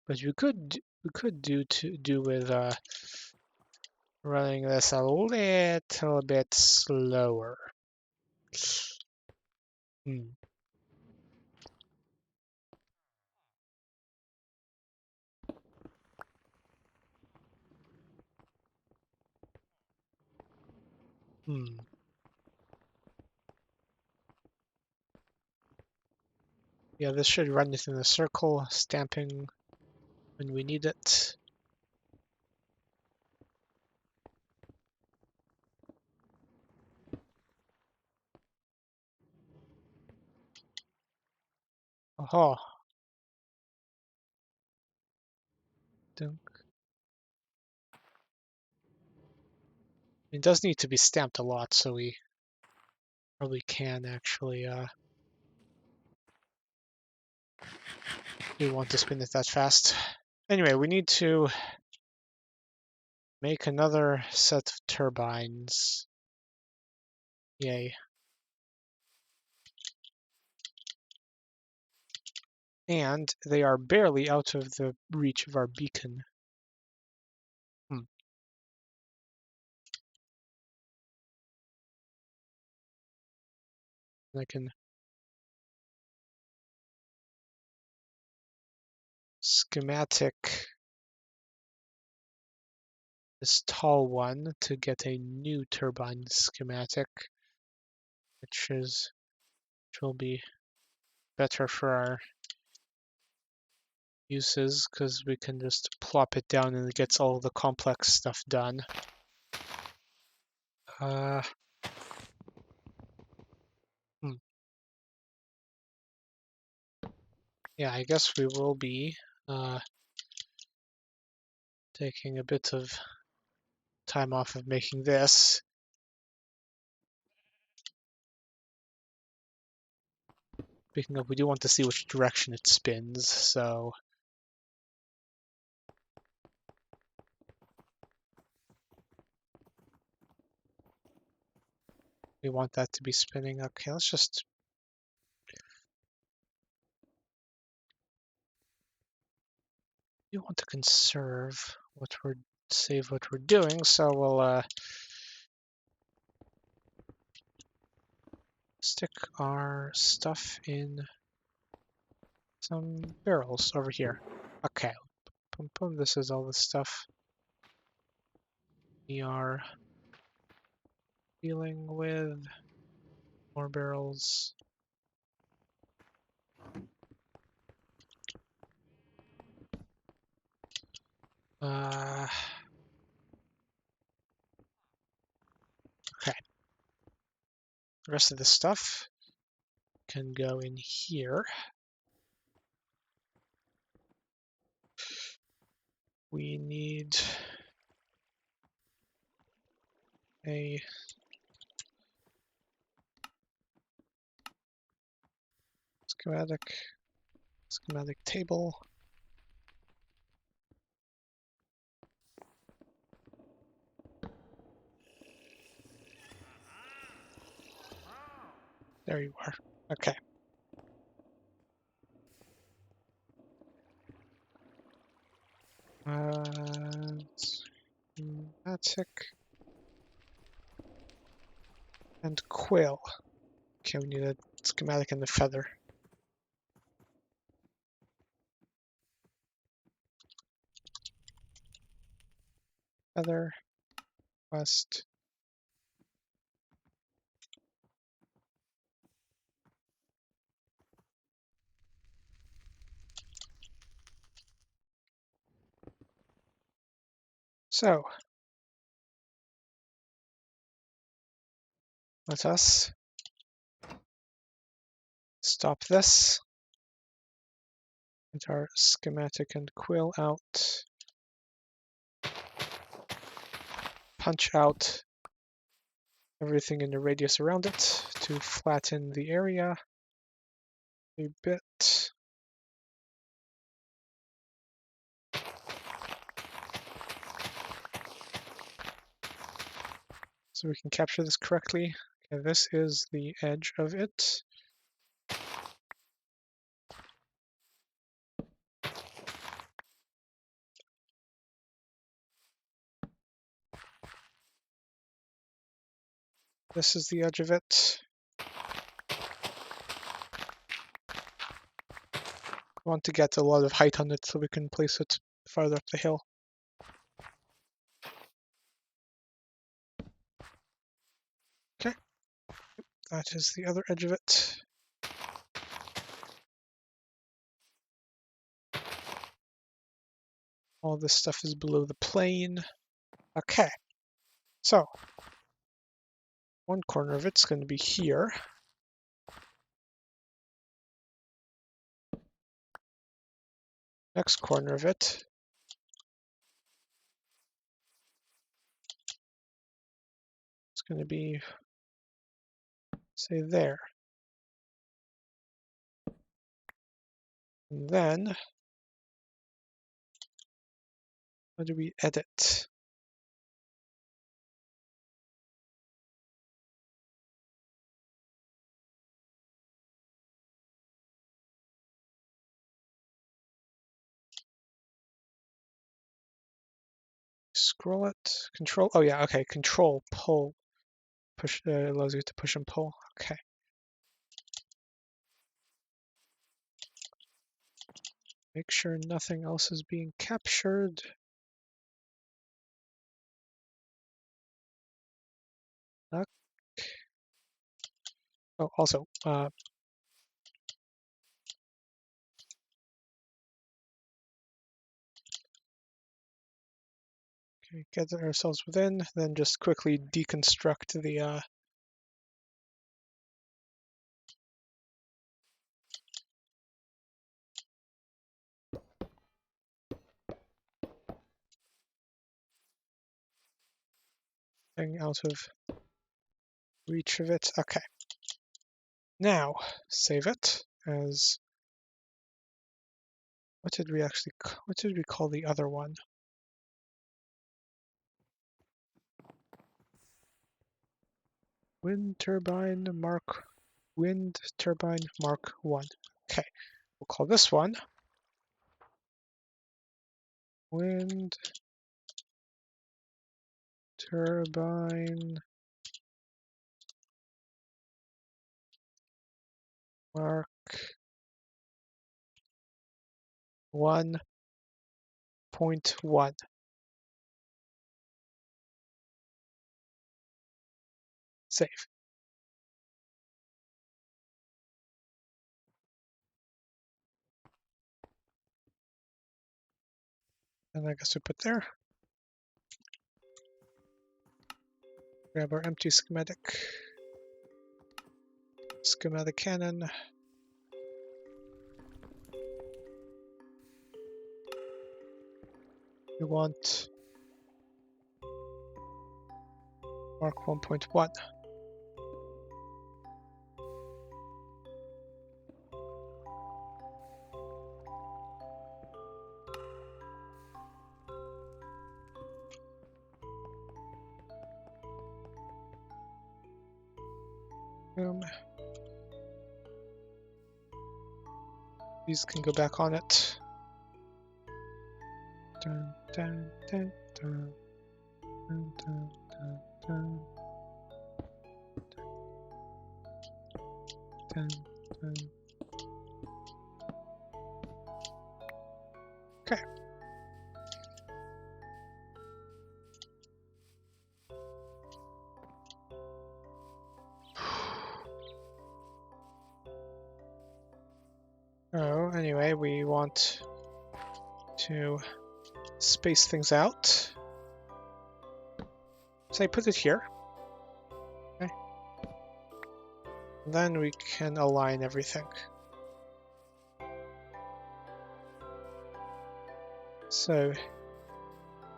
But we could do with running this a little bit slower. Hmm. Hmm. Yeah, this should run within the circle, stamping when we need it. Oh, dunk. It does need to be stamped a lot, so we probably can actually. We want to spin it that fast. Anyway, we need to make another set of turbines. Yay. And they are barely out of the reach of our beacon. I can schematic this tall one to get a new turbine schematic, which will be better for our uses because we can just plop it down and it gets all the complex stuff done. Uh, yeah, I guess we will be taking a bit of time off of making this. Speaking of, we do want to see which direction it spins, so we want that to be spinning. Okay, let's just we want to conserve what we're save what we're doing, so we'll stick our stuff in some barrels over here. Okay, boom, boom. This is all the stuff we are dealing with. More barrels. Uh, okay. The rest of the stuff can go in here. We need a schematic table. There you are. Okay. Schematic and quill. Okay, we need a schematic and the feather. Feather, west. So, let us stop this. Get our schematic and quill out. Punch out everything in the radius around it to flatten the area a bit. So we can capture this correctly. Okay, this is the edge of it. This is the edge of it. We want to get a lot of height on it so we can place it farther up the hill. Okay, that is the other edge of it. All this stuff is below the plane. Okay, so one corner of it's going to be here. Next corner of it is going to be, say, there. And then, how do we edit? Scroll it. Control. Oh yeah. Okay. Control. Pull. Push. Allows you to push and pull. Okay. Make sure nothing else is being captured. Okay. Oh, also, okay, get ourselves within, then just quickly deconstruct the something out of reach of it. Okay. Now, save it as... What did we call the other one? Wind turbine Mark 1. Okay, we'll call this one Wind turbine Mark 1.1. Save. And I guess we put there. Grab our empty schematic cannon. We want Mark 1.1. Boom. These can go back on it. Dun, dun, dun, dun, dun, dun, dun, dun, dun, dun. Okay. Oh, anyway, we want to space things out. So I put it here. Okay. Then we can align everything. So,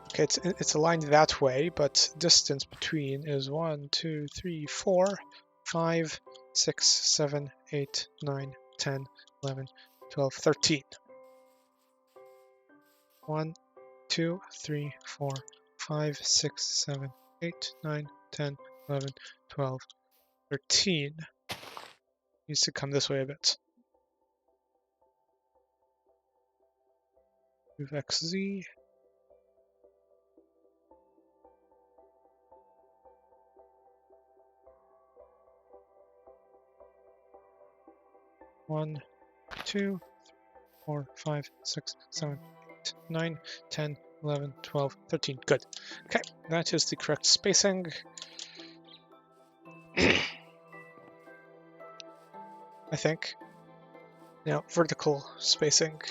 okay, it's aligned that way, but distance between is 1, 2, 3, 4, 5, 6, 7, 8, 9, 10, 11, 12, 13. 1, 2, 3, 4, 5, 6, 7, 8, 9, 10, 11, 12, 13. Needs to come this way a bit. Move XZ. One, 2, 4, 5, 6, 7, 8, 9, 10, 11, 12, 13. Good. Okay, that is the correct spacing. I think. Now, vertical spacing.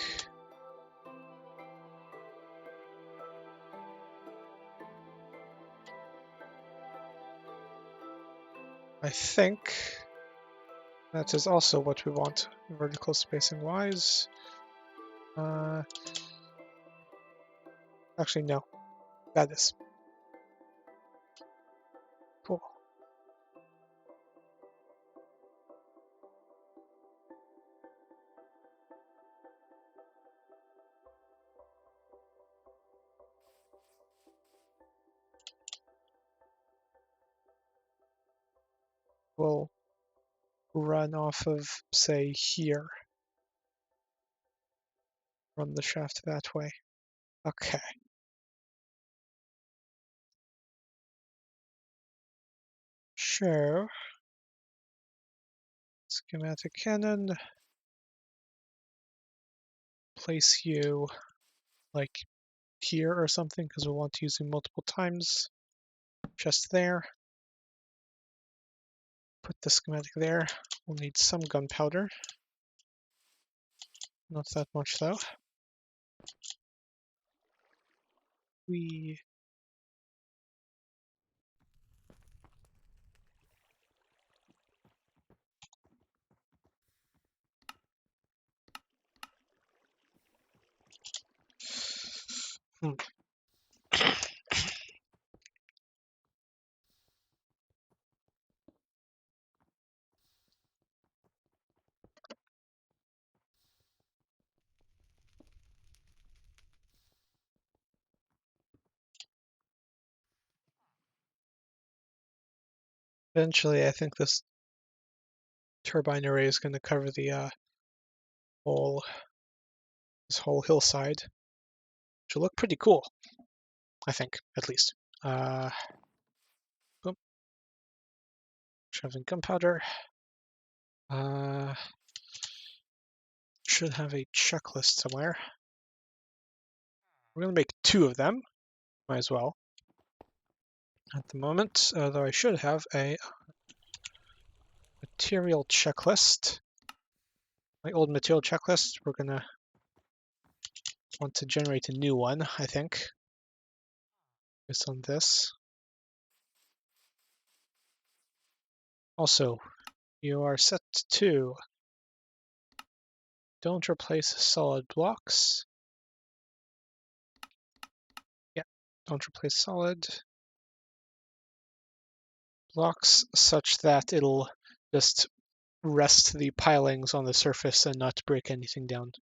I think that is also what we want, vertical spacing wise. Actually, no. That is. Cool. We'll run off of, say, here. Run the shaft that way. Okay. Show schematic cannon. Place you like here or something because we want to use it multiple times. Just there. Put the schematic there. We'll need some gunpowder. Not that much though. We Eventually, I think this turbine array is going to cover the whole this whole hillside, which will look pretty cool. I think, at least. Boom. Shoving gunpowder. Should have a checklist somewhere. We're going to make 2 of them. Might as well. At the moment, though I should have a material checklist. My old material checklist, we're going to want to generate a new one, I think, based on this. Also, you are set to don't replace solid blocks. Yeah, don't replace solid blocks such that it'll just rest the pilings on the surface and not break anything down.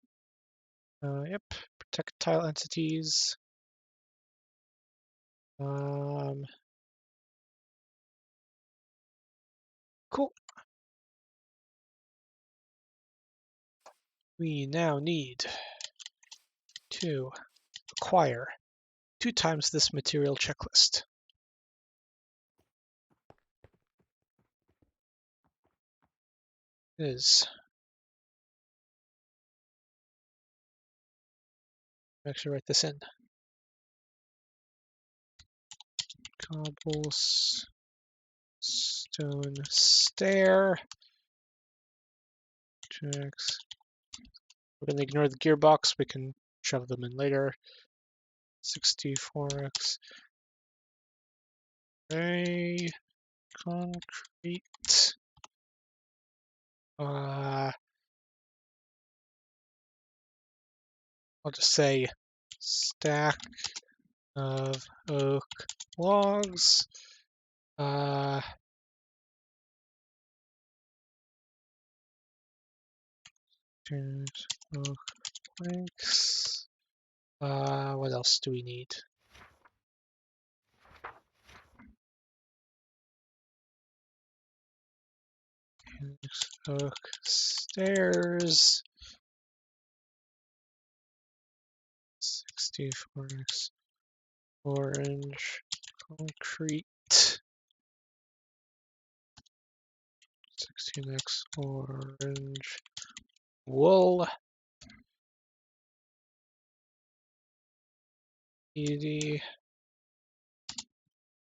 Yep, protect tile entities. Cool. We now need to acquire 2 times this material checklist. Is actually write this in. Cobblestone stair. Checks. We're going to ignore the gearbox. We can shove them in later. 64x. A concrete. I'll just say stack of oak logs. Oak planks. What else do we need? Oak stairs. 64x orange concrete. 16x orange wool. 80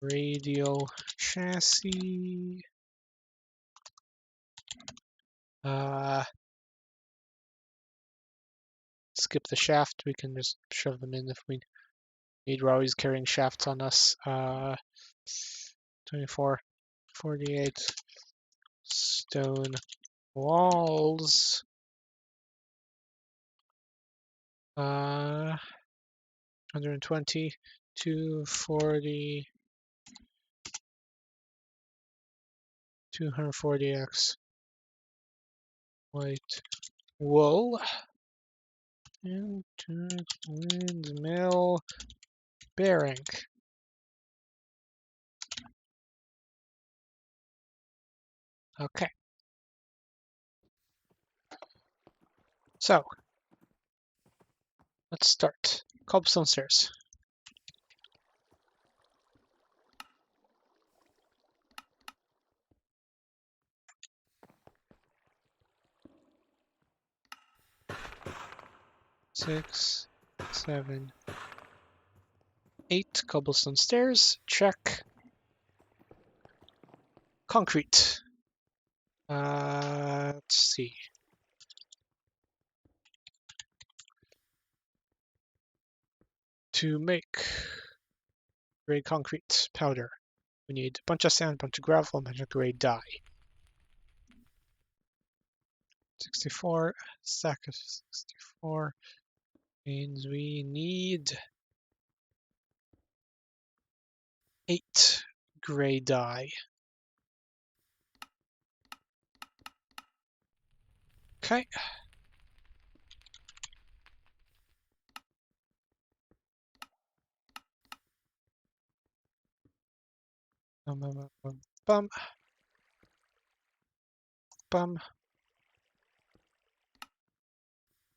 radial chassis. Skip the shaft. We can just shove them in if we need. We're always carrying shafts on us. 24, 48 stone walls. 120, 240, 240x white wool. And windmill bearing. Okay. So, let's start. Cobblestone stairs. Six, 7, 8 cobblestone stairs. Check. Concrete. Let's see. To make gray concrete powder, we need a bunch of sand, a bunch of gravel, a bunch of gray dye. 64, stack of 64 means we need 8 gray dye. Okay. Bum. bum.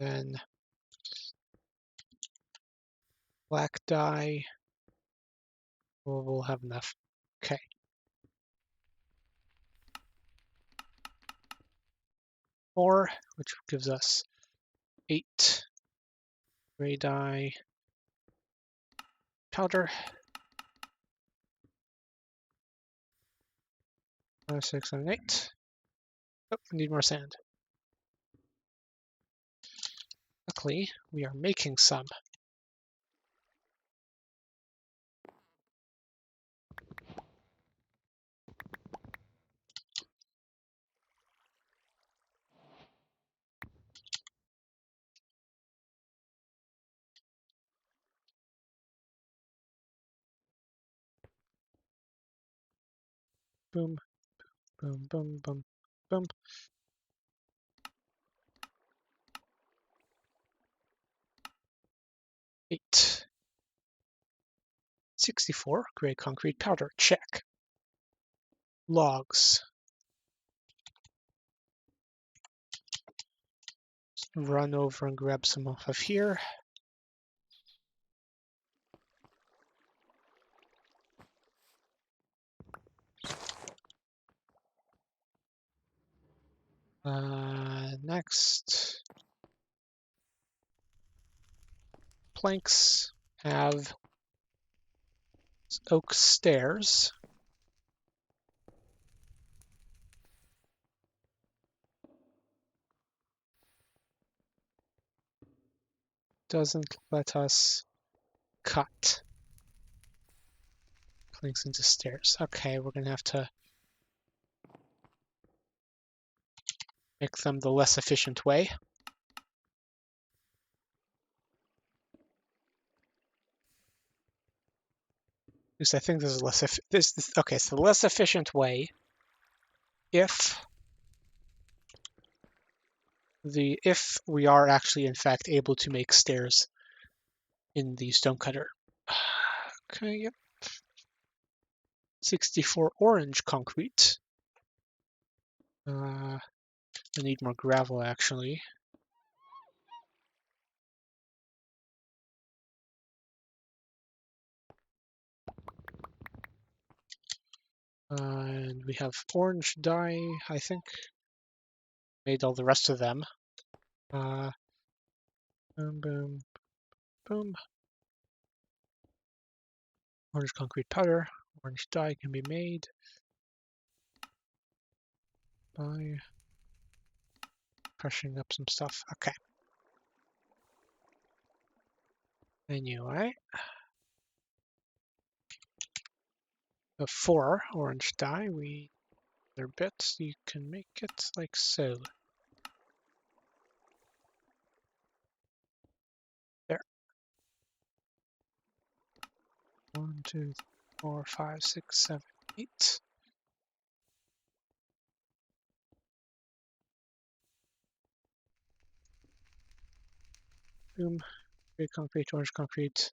Then black dye. We'll have enough. Okay. 4, which gives us 8 gray dye powder. 5, 6, 7, 8. Oh, we need more sand. Luckily, we are making some. Boom, boom, boom, boom, boom. 8. 64 gray concrete powder. Check. Logs. Run over and grab some off of here. Next, planks have oak stairs. Doesn't let us cut planks into stairs. Okay, we're gonna have to make them the less efficient way. At least I think this is less okay, so the less efficient way if we are actually in fact able to make stairs in the stonecutter. Okay, yep. 64 orange concrete. I need more gravel actually. And we have orange dye, I think. Made all the rest of them. Boom, boom, boom. Orange concrete powder. Orange dye can be made by crushing up some stuff. Okay. Anyway. The 4 orange dye, other bits, you can make it like so. There. 1, 2, 3, 4, 5, 6, 7, 8. Boom. Gray concrete, orange concrete.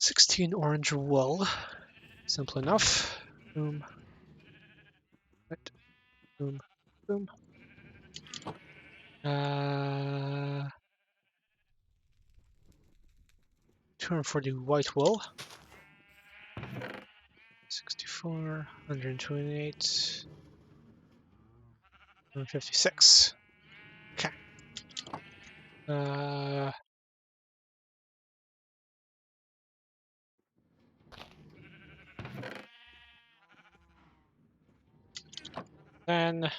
16 orange wool. Simple enough. Boom. Right. Boom. Boom. 240 white wool. 64, 128, 156. Okay. Then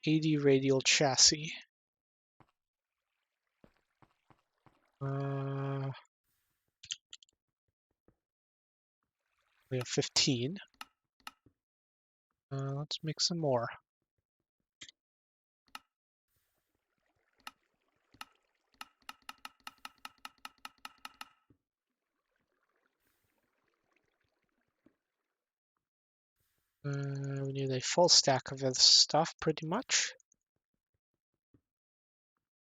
80 radial chassis. We have 15. Let's make some more. We need a full stack of this stuff, pretty much.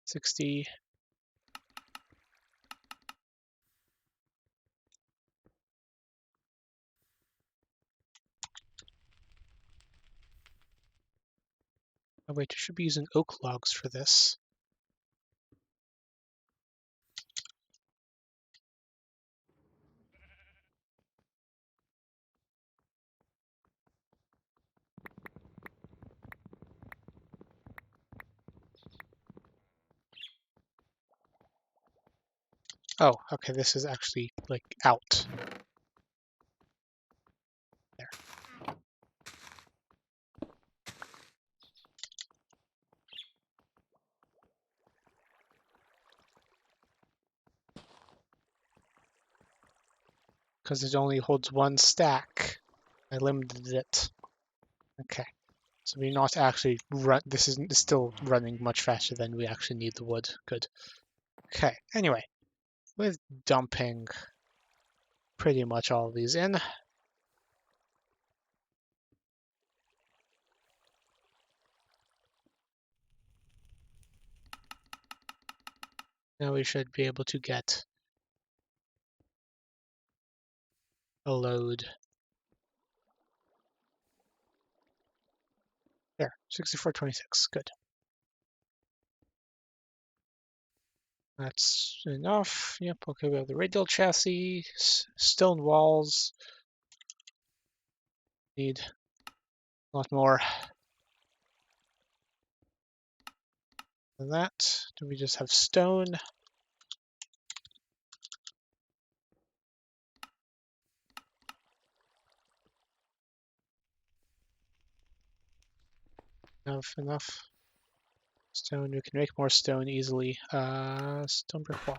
60. Oh wait, I should be using oak logs for this. Oh, okay, this is actually, like, out. There. Because it only holds one stack. I limited it. Okay. So we're not actually this isn't still running much faster than we actually need the wood. Good. Okay. Anyway, with dumping pretty much all of these in, now we should be able to get a load. There, 6426. Good. That's enough. Yep. Okay, we have the radial chassis, stone walls. Need a lot more than that. Do we just have stone? Enough stone. We can make more stone easily. Stone brick wall.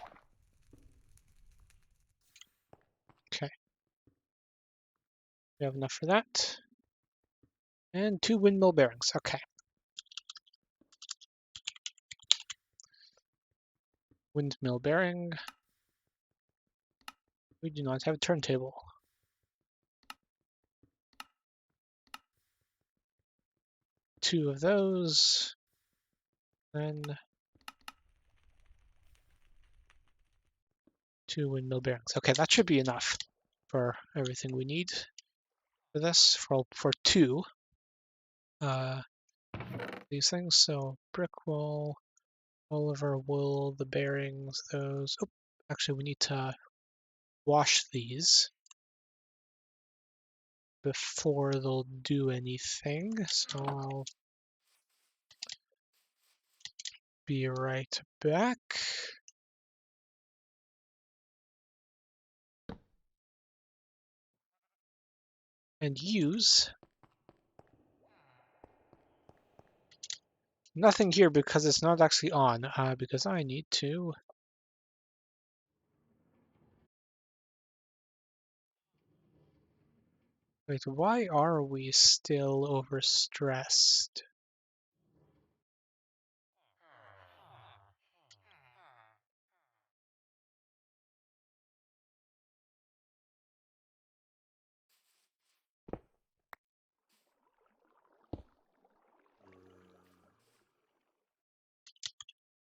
Okay. We have enough for that. And 2 windmill bearings. Okay. Windmill bearing. We do not have a turntable. 2 of those. Then 2 windmill bearings. Okay, that should be enough for everything we need for this, for 2 these things. So brick wall, all of our wool, the bearings, those. Oh, actually, we need to wash these before they'll do anything. So I'll be right back. And use nothing here because it's not actually on, because I need to. Wait, why are we still overstressed?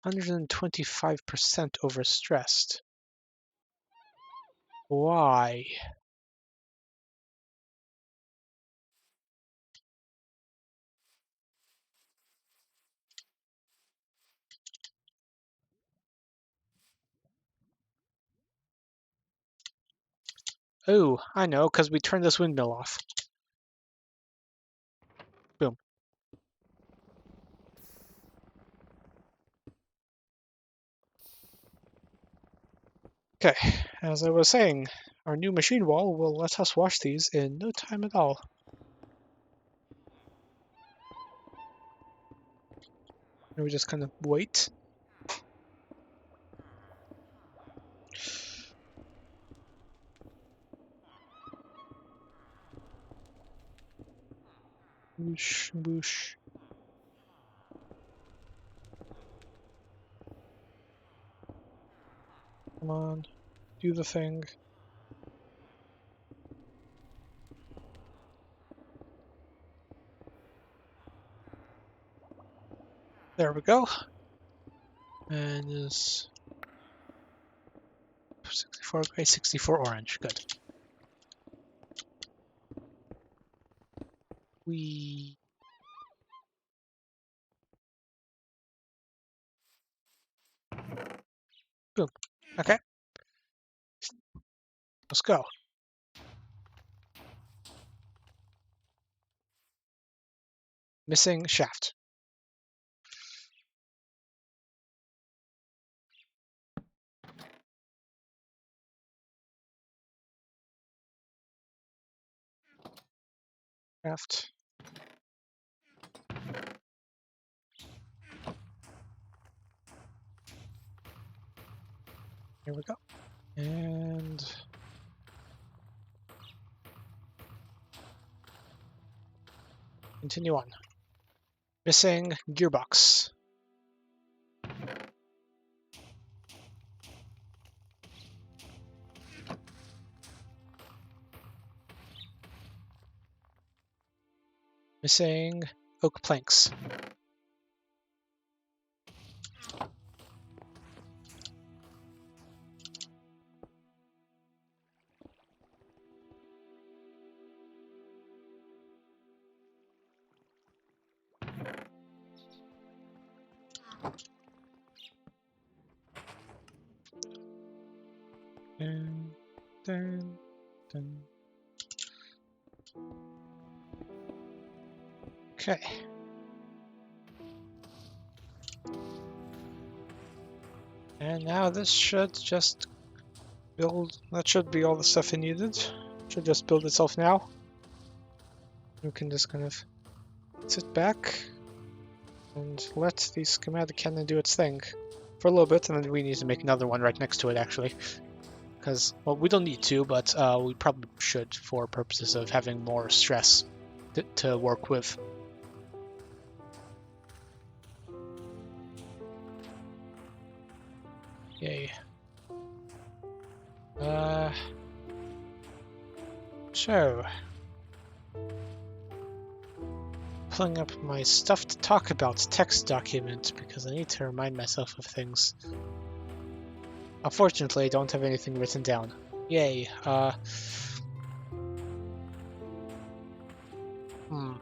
%125% overstressed. Why? Oh, I know, because we turned this windmill off. Boom. Okay, as I was saying, our new machine wall will let us wash these in no time at all. And we just kind of wait. Whoosh, whoosh. Come on, do the thing. There we go. And is 64 gray, 64 orange. Good. We Boom. Okay, let's go. Missing shaft. Shaft. Here we go. And continue on. Missing gearbox. Missing oak planks. And then, then. Okay. And now this should just build. That should be all the stuff it needed. Should just build itself now. We can just kind of sit back and let the schematic cannon do its thing for a little bit, and then we need to make another one right next to it, actually. Because, well, we don't need to, but we probably should for purposes of having more stress to work with. Yay. So, pulling up my stuff to talk about text document because I need to remind myself of things. Unfortunately, I don't have anything written down. Yay. Hmm.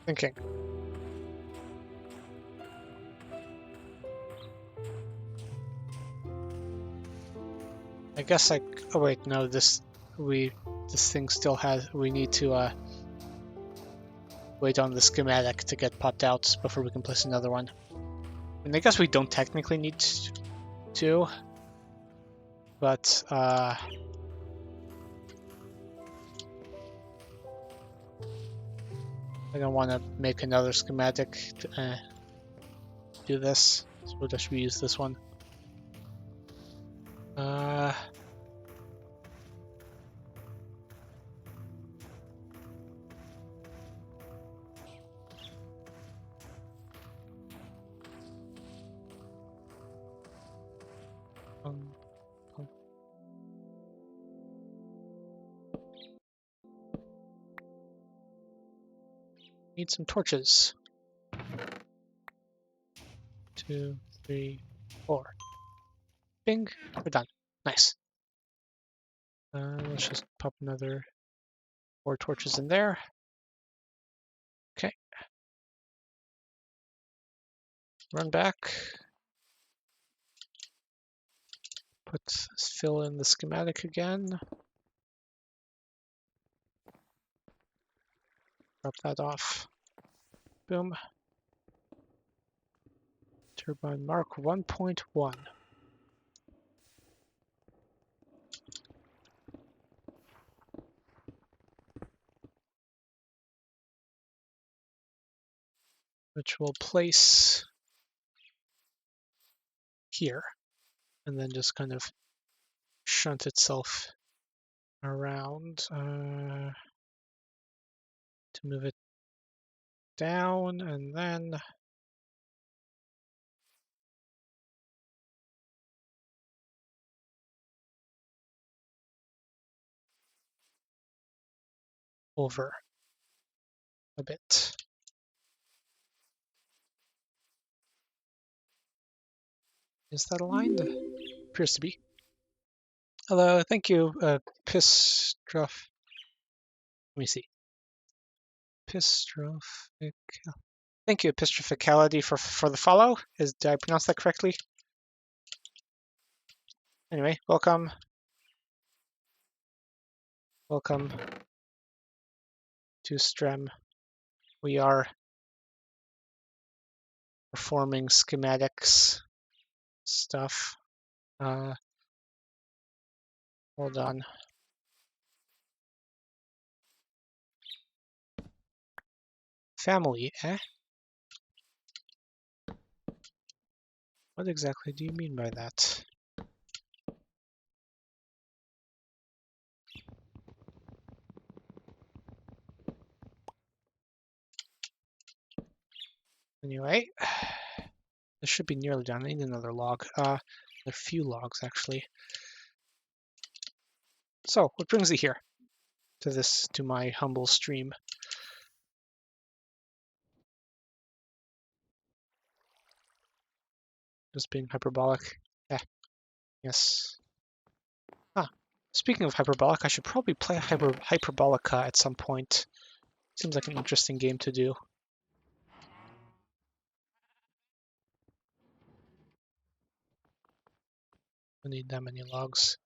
Thinking. I guess I. Oh wait, no. This thing still has. We need to wait on the schematic to get popped out before we can place another one. And I guess we don't technically need to, but I don't want to make another schematic to do this, so we'll just reuse this one. Um, Need some torches. 2, 3, 4. Bing, we're done. Nice. Let's just pop another 4 torches in there. Okay. Run back. Fill in the schematic again. Drop that off. Boom. Turbine mark 1.1. Which will place here, and then just kind of shunt itself around to move it down, and then over a bit. Is that aligned? Appears to be. Hello, thank you, Pistroph. Let me see. Pistrophic. Thank you, Epistrophicality, for the follow. Did I pronounce that correctly? Anyway, welcome. Welcome to Strem. We are performing schematics stuff. Hold on. Family, eh? What exactly do you mean by that? Anyway, this should be nearly done. I need another log. A few logs, actually. So, what brings you here? To my humble stream. Just being hyperbolic. Yes. Speaking of hyperbolic, I should probably play Hyperbolica at some point. Seems like an interesting game to do. I need that many logs.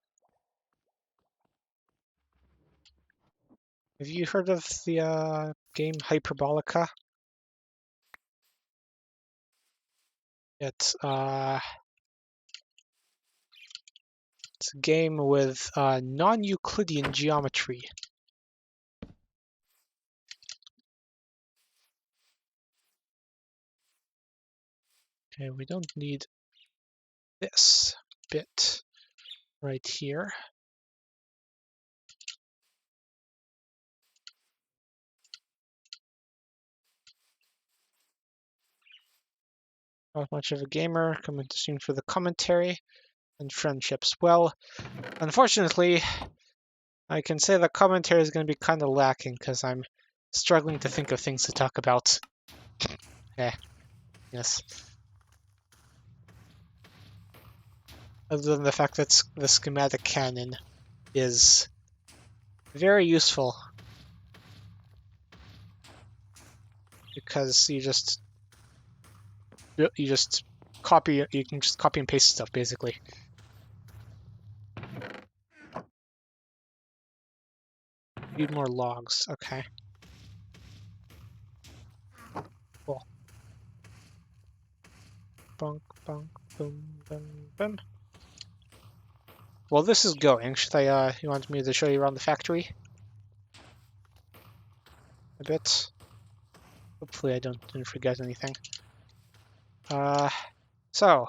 Have you heard of the game Hyperbolica? It's a game with non-Euclidean geometry. Okay, we don't need this bit right here. Not much of a gamer, coming to soon for the commentary and friendships. Well, unfortunately, I can say the commentary is going to be kind of lacking because I'm struggling to think of things to talk about. Yes. Other than the fact that the schematic canon is very useful because you just copy, you can just copy and paste stuff basically. Need more logs, okay. Cool. Bunk, bunk, boom, boom, boom. Well, this is going. Should I, you want me to show you around the factory? A bit? Hopefully I didn't forget anything. So.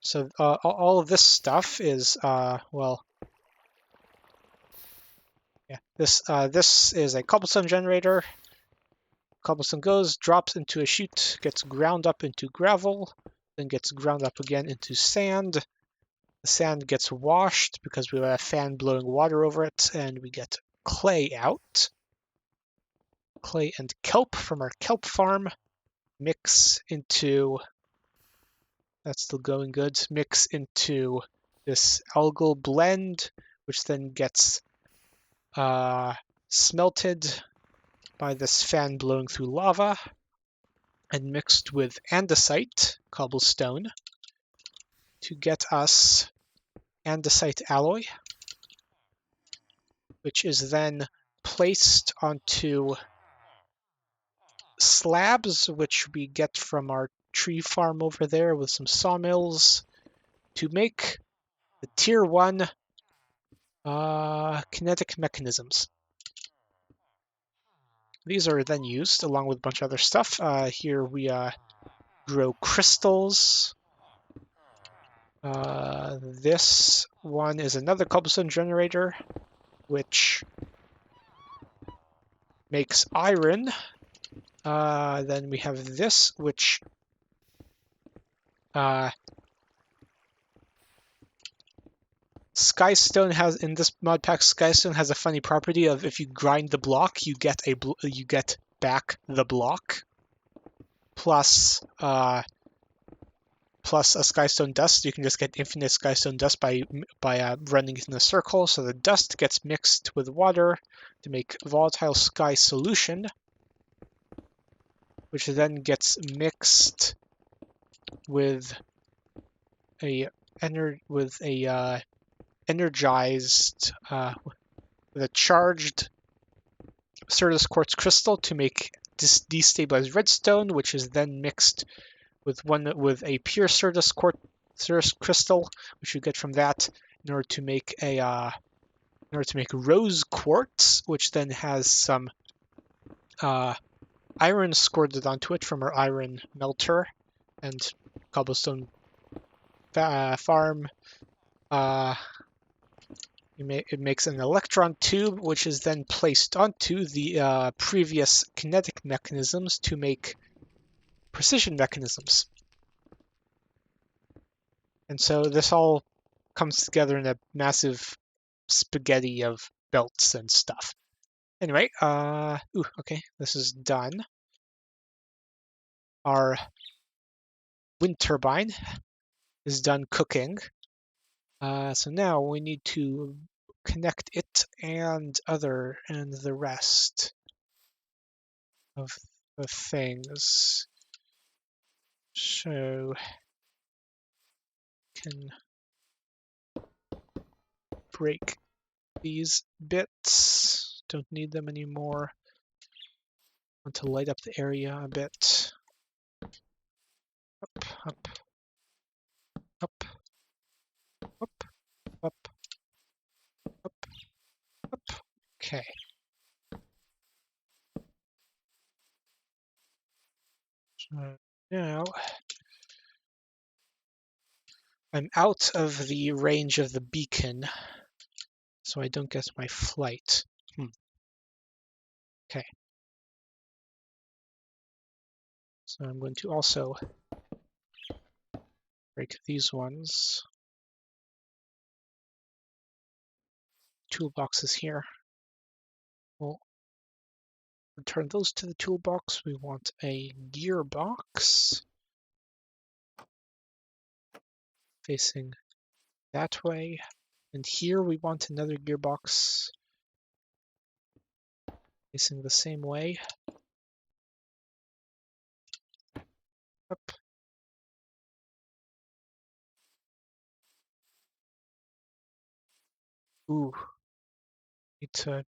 So, all of this stuff is, well, yeah, this is a cobblestone generator. Cobblestone goes, drops into a chute, gets ground up into gravel, then gets ground up again into sand. The sand gets washed because we have a fan blowing water over it, and we get clay out. Clay and kelp from our kelp farm. Mix into, that's still going good, mix into this algal blend, which then gets smelted by this fan blowing through lava and mixed with andesite, cobblestone, to get us andesite alloy, which is then placed onto slabs, which we get from our tree farm over there with some sawmills, to make the tier 1 kinetic mechanisms. These are then used along with a bunch of other stuff. Here we grow crystals. This one is another cobblestone generator, which makes iron. Then we have this, which Skystone has, in this mod pack, Skystone has a funny property of if you grind the block, you get back the block. Plus, plus a skystone dust. You can just get infinite skystone dust by running it in a circle. So the dust gets mixed with water to make volatile sky solution, which then gets mixed with a energized with a charged Certus quartz crystal to make destabilized redstone, which is then mixed with a pure Certus crystal, which you get from that in order to make rose quartz, which then has some iron squirted onto it from our iron melter and cobblestone farm. It makes an electron tube, which is then placed onto the previous kinetic mechanisms to make precision mechanisms. And so this all comes together in a massive spaghetti of belts and stuff. Anyway, okay, this is done. Our wind turbine is done cooking. So now we need to connect it and the rest of the things. So can break these bits. Don't need them anymore. Want to light up the area a bit. Up, up, up, up, up, up, up. Okay. So now I'm out of the range of the beacon, so I don't get my flight. Okay. So I'm going to also break these ones. Toolboxes here. We'll return those to the toolbox. We want a gearbox facing that way. And here we want another gearbox facing the same way. Up. Ooh. Need to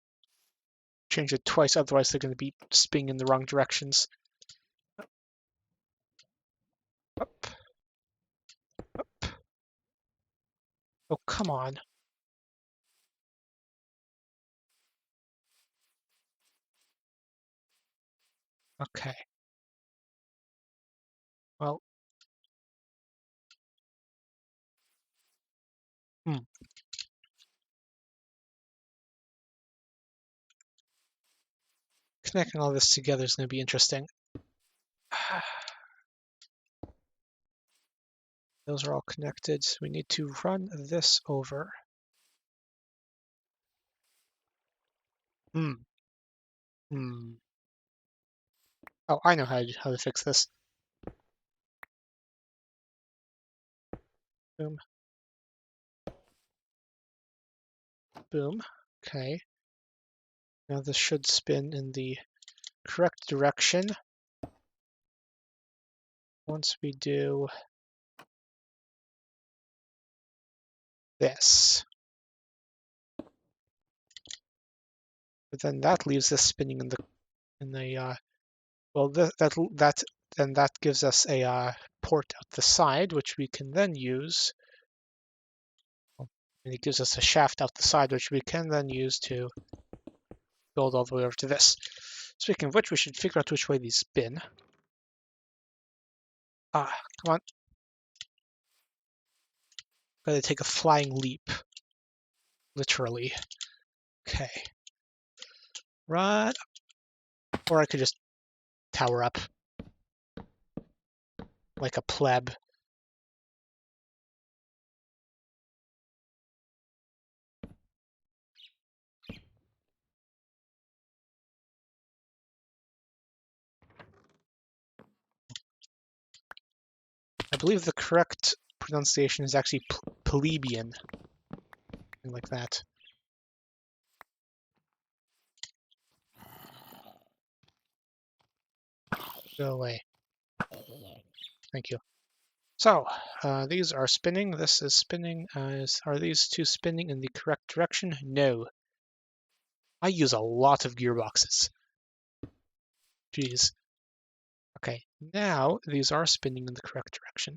change it twice, otherwise they're going to be spinning in the wrong directions. Up. Up. Oh, come on. Okay. Well. Connecting all this together is going to be interesting. Those are all connected. So we need to run this over. Hmm. Oh, I know how to fix this. Boom. Boom. Okay. Now this should spin in the correct direction. Once we do this. But then that leaves us spinning in the well, that gives us a port out the side, which we can then use. And it gives us a shaft out the side, which we can then use to build all the way over to this. Speaking of which, we should figure out which way these spin. Come on. Gotta take a flying leap. Literally. Okay. Right. Or I could just tower up. Like a pleb. I believe the correct pronunciation is actually plebeian, something like that. Go away. Thank you. So, these are spinning. This is spinning. Are these two spinning in the correct direction? No. I use a lot of gearboxes. Jeez. Okay, now these are spinning in the correct direction.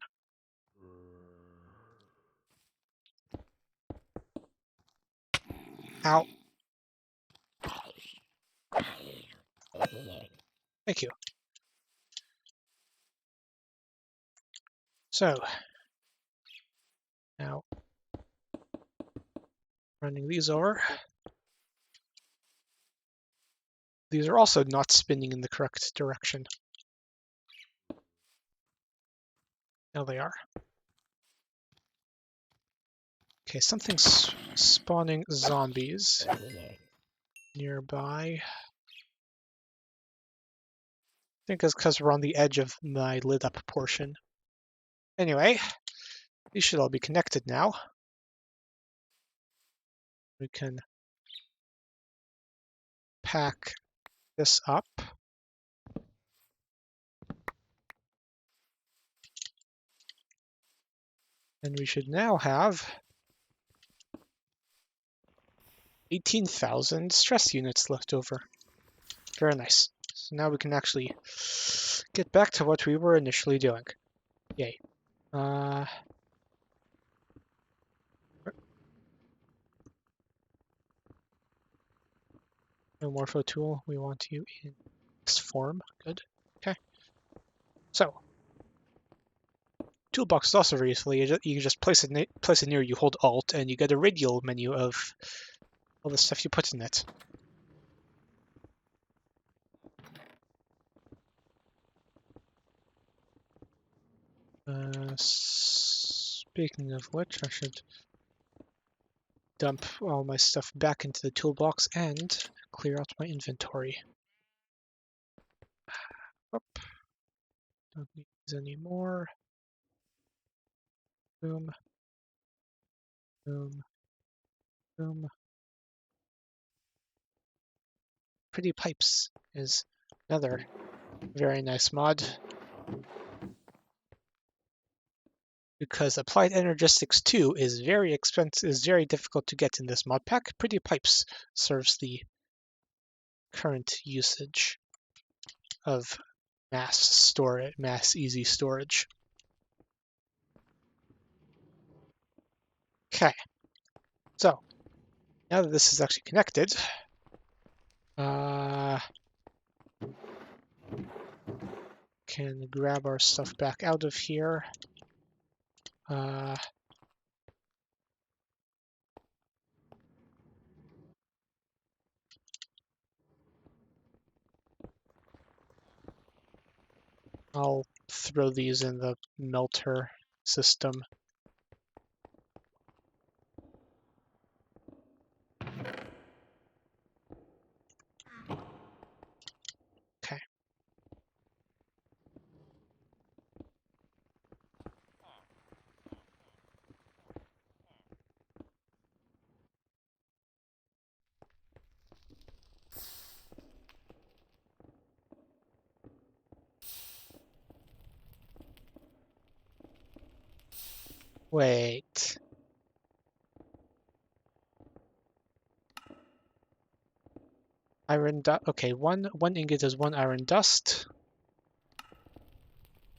Ow. Thank you. So, now running these over. These are also not spinning in the correct direction. Now they are. Okay, something's spawning zombies nearby. I think it's because we're on the edge of my lit up portion. Anyway, these should all be connected now. We can pack this up. And we should now have 18,000 stress units left over. Very nice. So now we can actually get back to what we were initially doing. Yay. No morpho tool. We want you in this form. Good. Okay. So, toolbox is also very useful. You can just place it near you, hold Alt, and you get a radial menu of all the stuff you put in it. Speaking of which, I should dump all my stuff back into the toolbox and clear out my inventory. Up. Don't need these anymore. Boom. Boom. Boom. Pretty Pipes is another very nice mod. Because Applied Energistics 2 is very expensive, is very difficult to get in this mod pack. Pretty Pipes serves the current usage of mass easy storage. Okay, so now that this is actually connected, can grab our stuff back out of here. I'll throw these in the melter system. Okay. Wait. Iron dust. Okay, one ingot is one iron dust.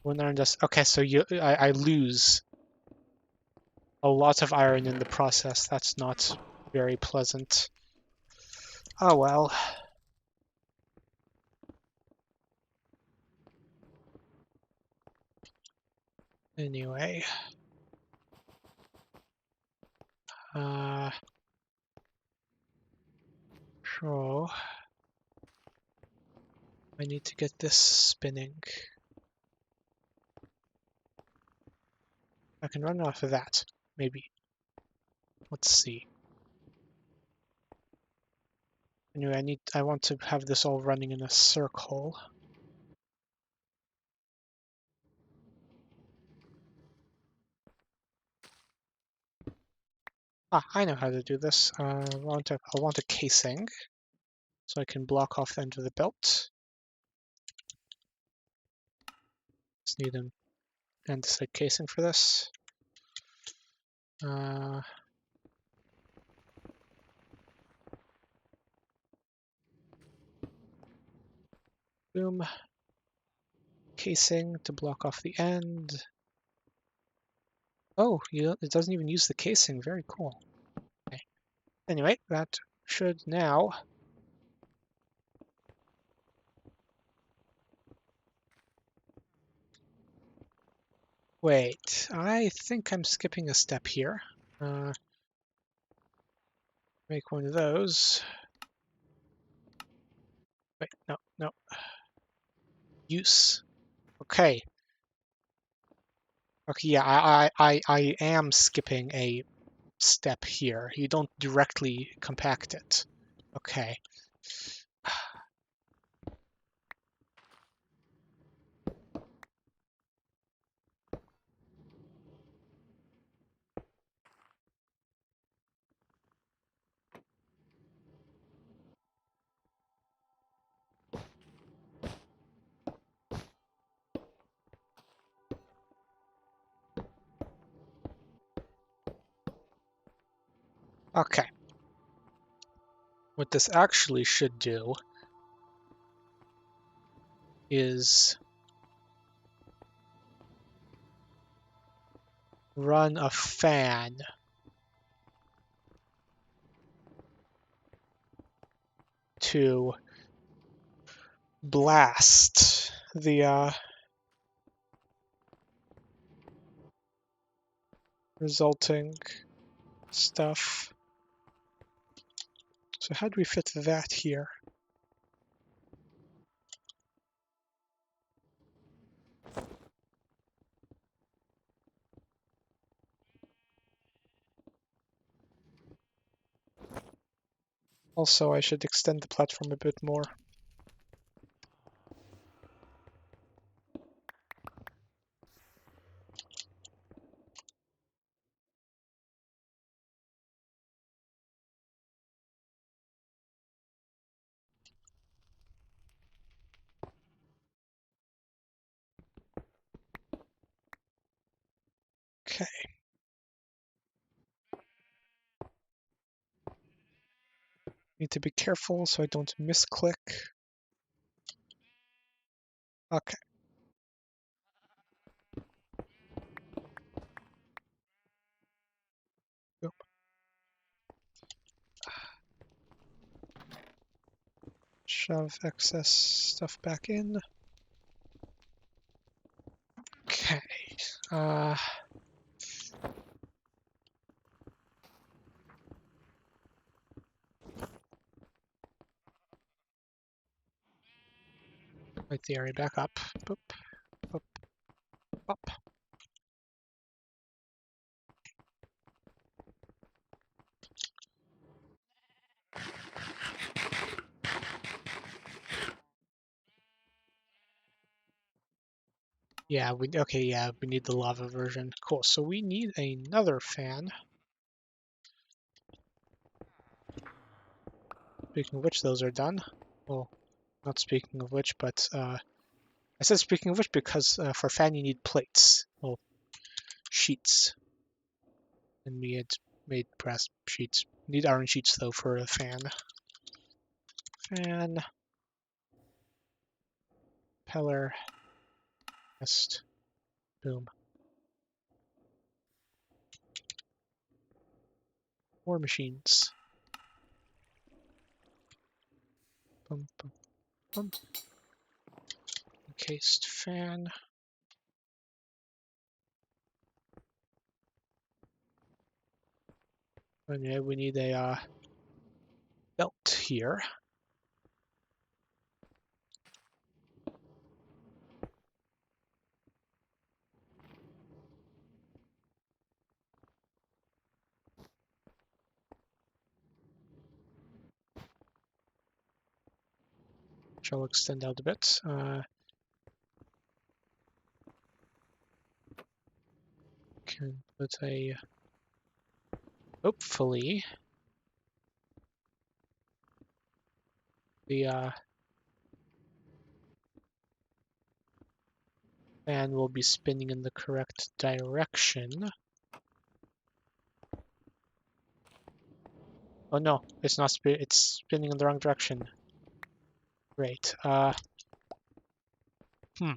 One iron dust. Okay, so I lose a lot of iron in the process. That's not very pleasant. Oh well. Anyway. So I need to get this spinning. I can run off of that, maybe. Let's see. Anyway, I want to have this all running in a circle. Ah, I know how to do this. I want a casing, so I can block off the end of the belt. Just need an andesite casing for this. Boom. Casing to block off the end. Oh, it doesn't even use the casing. Very cool. Okay. Anyway, that should now... Wait, I think I'm skipping a step here. Make one of those. Wait, no, no. Use. Okay. Okay, yeah, I am skipping a step here. You don't directly compact it. Okay. Okay. What this actually should do is run a fan to blast the resulting stuff. So how do we fit that here? Also, I should extend the platform a bit more. Okay. Need to be careful so I don't misclick. Okay. Yep. Shove excess stuff back in. Okay. Uh, Light the area back up. Boop, boop, up. Yeah, we need the lava version. Cool. So we need another fan. Speaking of which, those are done. Well, not speaking of which, but I said speaking of which because for fan you need plates. Well, sheets. And we had made brass sheets. Need iron sheets though for a fan. Fan. Peller. Nest. Boom. More machines. Boom, boom, boom. Encased fan. And yeah, we need a belt here. Which I'll extend out a bit. Can put a hopefully the fan will be spinning in the correct direction. Oh no, it's not it's spinning in the wrong direction. Great. Hmm.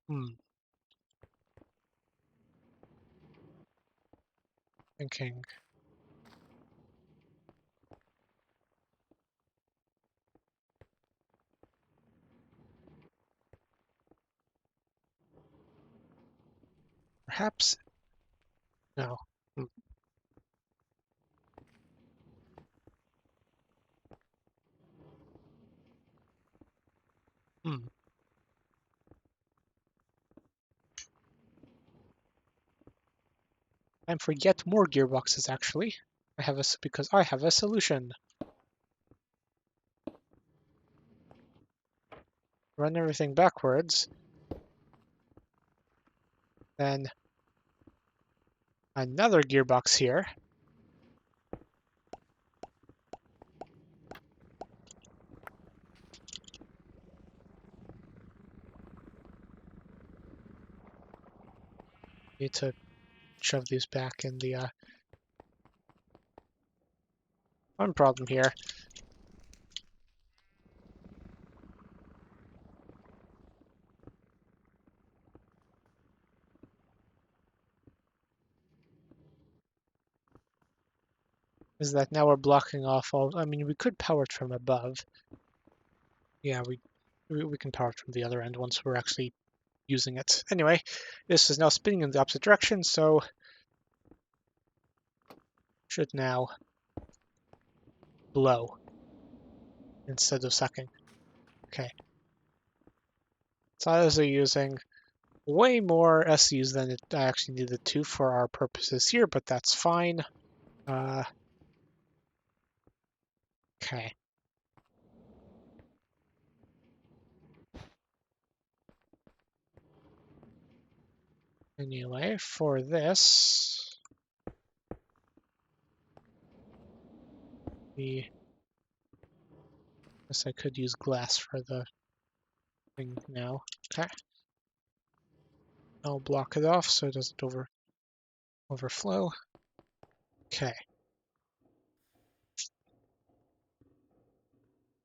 Hmm. Thinking. Perhaps. No. Hmm. Hmm. Time for yet more gearboxes, actually. Because I have a solution. Run everything backwards. Then another gearbox here. Need to shove these back in the one problem here is that now we're blocking off all. I mean, we could power it from above. Yeah, we can power it from the other end once we're actually using it. Anyway, this is now spinning in the opposite direction, so should now blow instead of sucking. Okay. So I was using way more SUs than I actually needed to for our purposes here, but that's fine. Okay. Anyway, for this, I guess I could use glass for the thing now. Okay. I'll block it off so it doesn't overflow. Okay.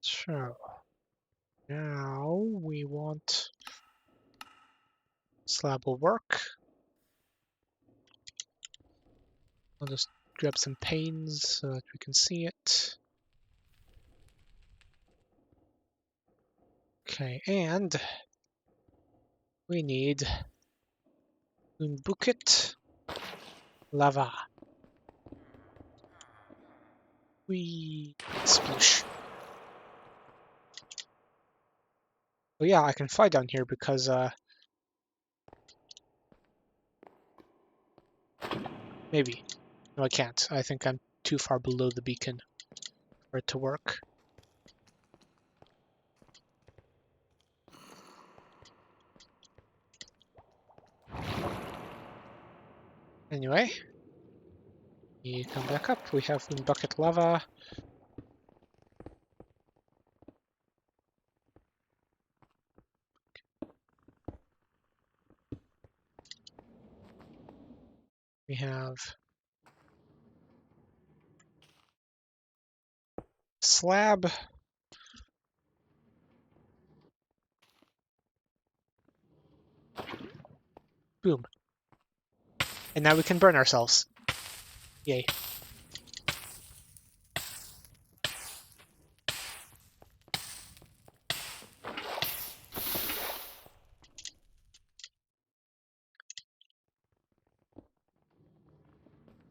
So now we want slab will work. I'll just grab some panes so that we can see it. Okay, and we need un bucket lava. We sploosh. Oh yeah, I can fly down here because maybe. No, I can't. I think I'm too far below the beacon for it to work. Anyway, you come back up. We have un bucket lava. We have slab. Boom. And now we can burn ourselves. Yay.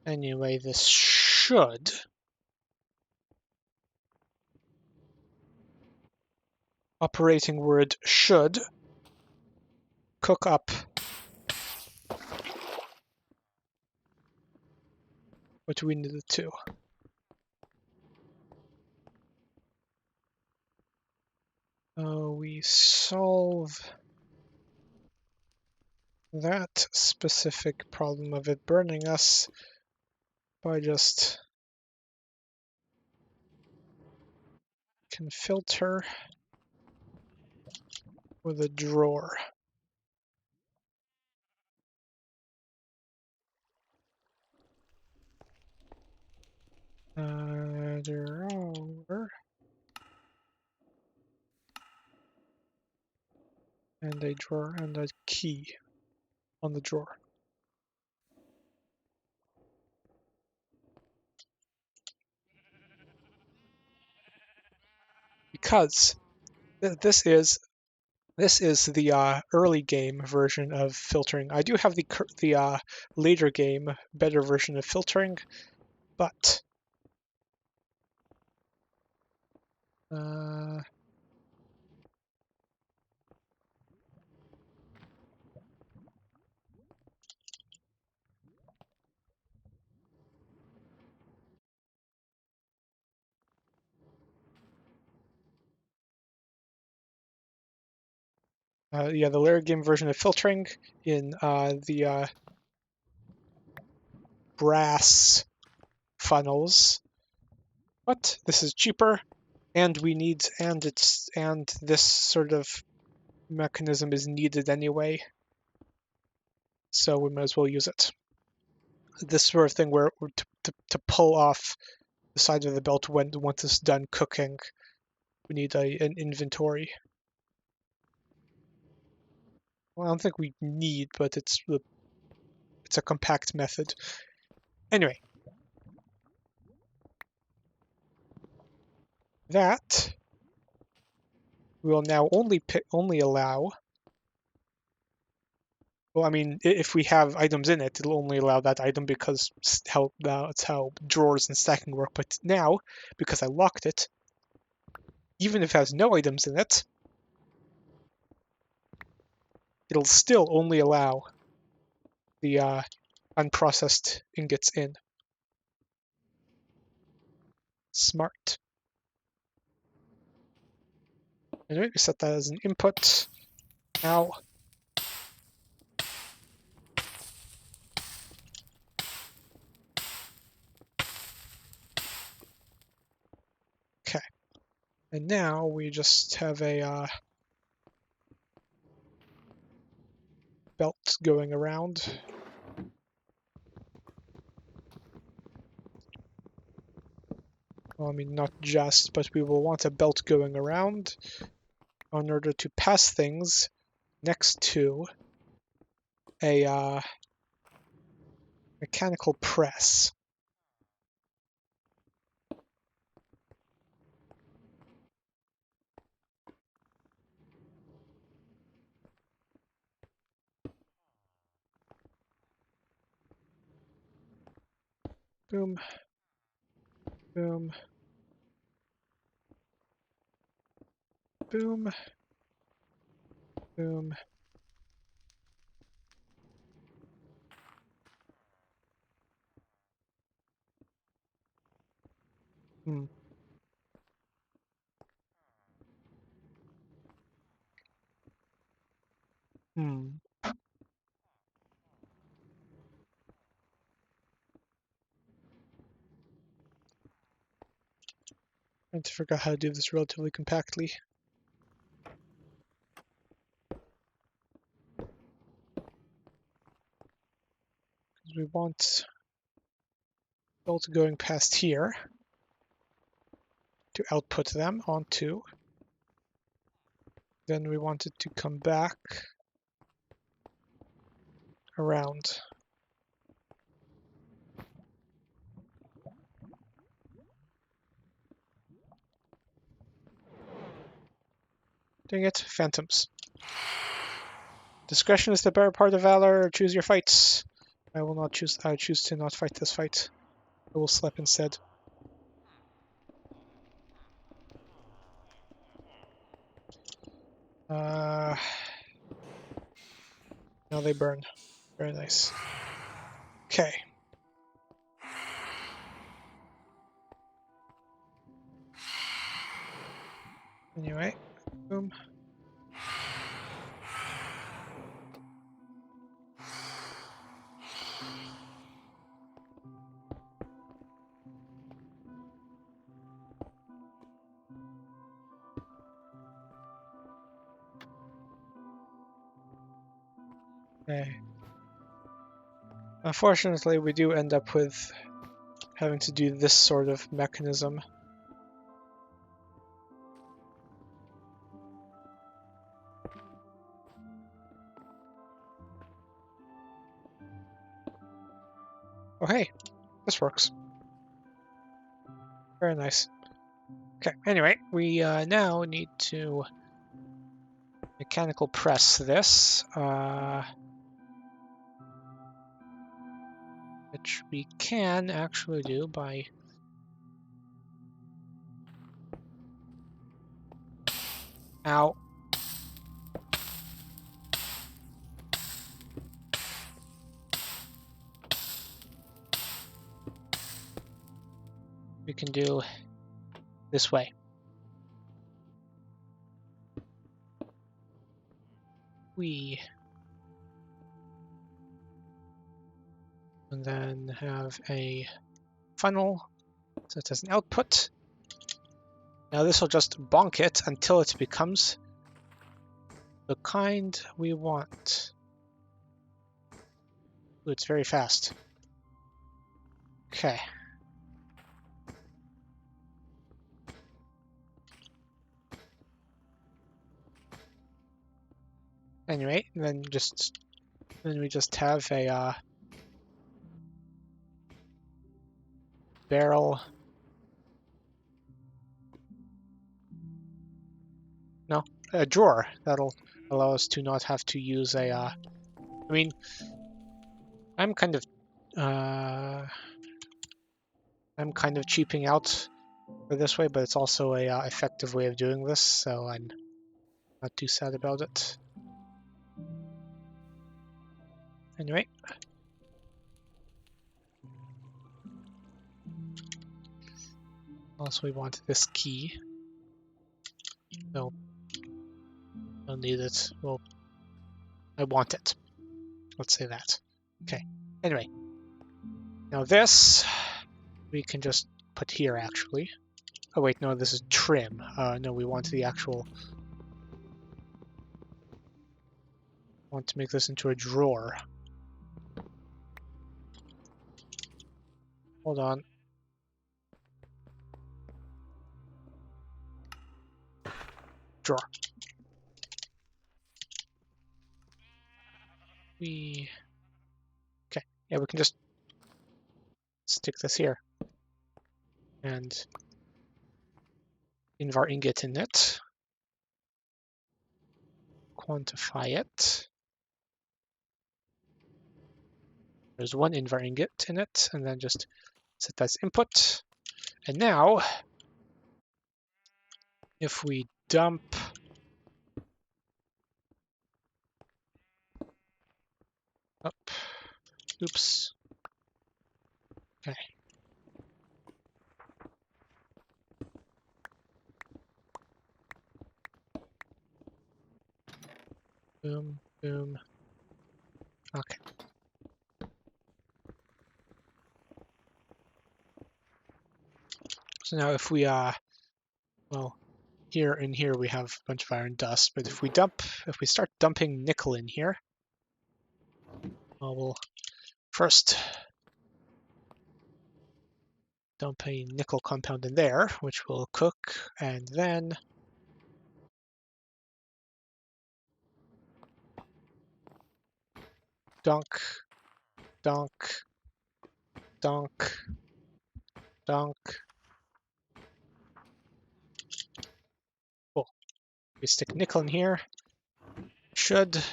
Anyway, this should operating word should cook up what we needed to. We we solve that specific problem of it burning us by just can filter with a drawer. Drawer and a drawer and a key on the drawer. Because this is the early game version of filtering. I do have the later game better version of filtering, but yeah, the later game version of filtering in the brass funnels. But this is cheaper, and this sort of mechanism is needed anyway, so we might as well use it. This sort of thing where to pull off the side of the belt once it's done cooking, we need an inventory. Well, I don't think we need, but it's a compact method. Anyway, that will now only allow. Well, I mean, if we have items in it, it'll only allow that item because that's how drawers and stacking work. But now, because I locked it, even if it has no items in it, it'll still only allow the unprocessed ingots in. Smart. Anyway, we set that as an input. Now, okay. And now we just have a belt going around. Well, I mean, not just, but we will want a belt going around in order to pass things next to a mechanical press. Boom, boom, boom, boom. Hmm. Hmm. I need to figure out how to do this relatively compactly. We want belt going past here to output them onto. Then we want it to come back around. Dang it, phantoms. Discretion is the better part of valor. Choose your fights. I will not choose. I choose to not fight this fight. I will sleep instead. Now they burn. Very nice. Okay. Anyway, boom. Okay. Unfortunately, we do end up with having to do this sort of mechanism. Oh hey, this works. Very nice. Okay, anyway, we now need to mechanical press this, which we can actually do by... Ow. We can do this way. And then have a funnel that has an output. Now this will just bonk it until it becomes the kind we want. Ooh, it's very fast. Okay. Anyway, then we just have a barrel. No, a drawer that'll allow us to not have to use a. I mean, I'm kind of cheaping out for this way, but it's also a effective way of doing this, so I'm not too sad about it. Anyway. Also, we want this key. No, don't need it. Well, I want it. Let's say that. Okay. Anyway, now this we can just put here actually. Oh wait, no, this is trim. No, we want the actual. Want to make this into a drawer. Hold on. Drawer. Okay. Yeah, we can just stick this here. And invar ingot in it. Quantify it. There's one invar ingot in it, and then just set that as input. And now, if we dump up, oops. Okay. Boom, boom. Okay. So now if we, well, here and here we have a bunch of iron dust, but if we start dumping nickel in here, well, we'll first dump a nickel compound in there, which will cook, and then dunk, dunk, dunk, dunk. Cool. We stick nickel in here. Should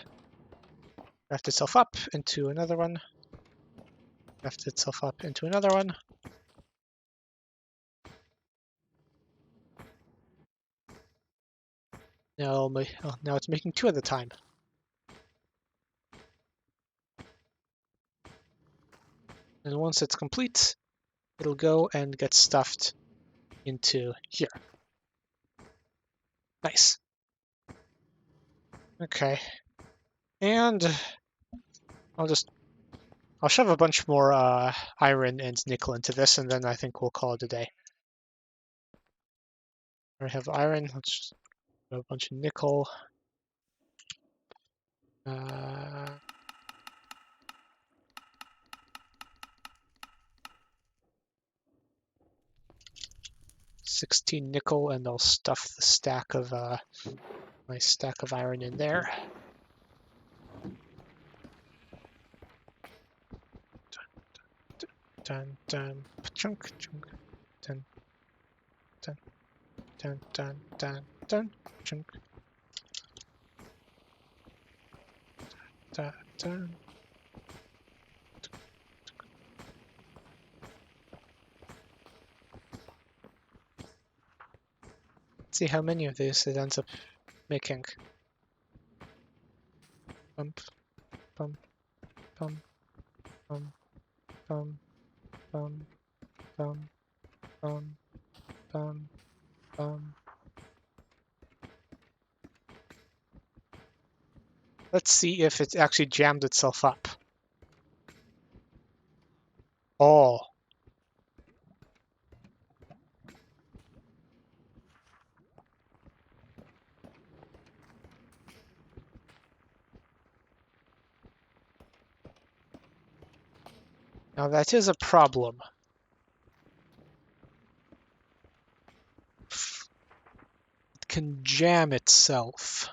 draft itself up into another one. Draft itself up into another one. Now it's making two at a time. And once it's complete, it'll go and get stuffed into here. Nice. Okay. And I'll shove a bunch more iron and nickel into this, and then I think we'll call it a day. I have iron. Let's just have a bunch of nickel. 16 nickel, and I'll stuff the stack of my stack of iron in there. Dun dun chunk chunk dun dun dun dun dun dun chunk dun dun. See how many of these it ends up making. Bump bump bump bump bump bump bump bump bump bump. Let's see if it actually jammed itself up. Oh, now that is a problem. It can jam itself.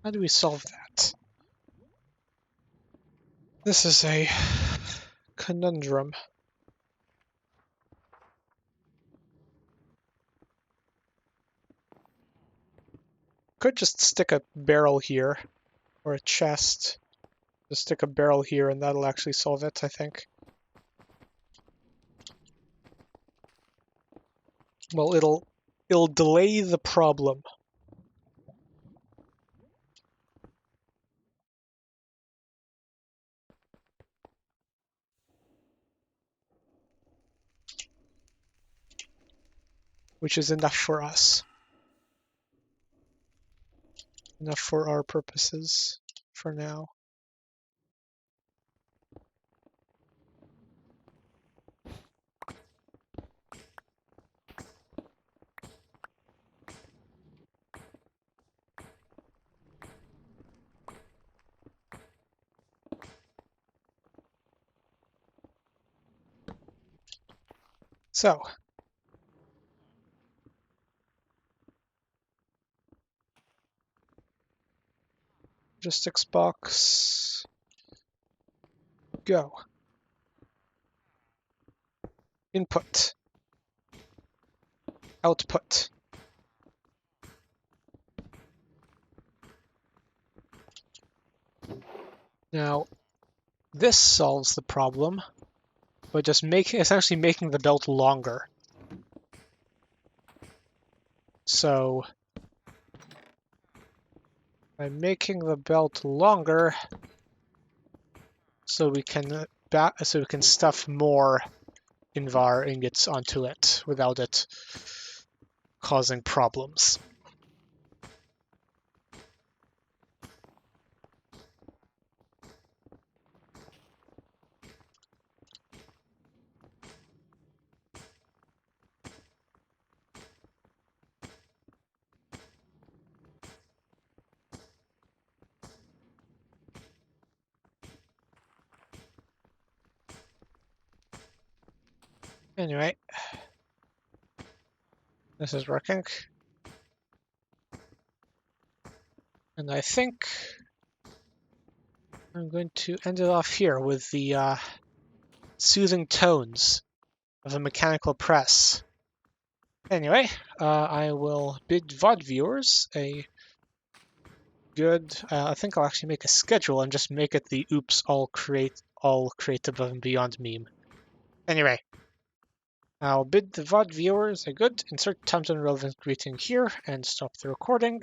How do we solve that? This is a conundrum. Could just stick a barrel here, or a chest. Just stick a barrel here and that'll actually solve it, I think. Well, it'll delay the problem. Which is enough for us. Enough for our purposes for now. So, logistics box, go. Input, output. Now, this solves the problem by just essentially making the belt longer. So, by making the belt longer, so we can stuff more invar ingots onto it without it causing problems. Anyway, this is working. And I think I'm going to end it off here with the soothing tones of a mechanical press. Anyway, I will bid VOD viewers a good, I think I'll actually make a schedule and just make it the oops all create above and beyond meme. Anyway, I'll bid the VOD viewers a good insert times and relevant greeting here and stop the recording.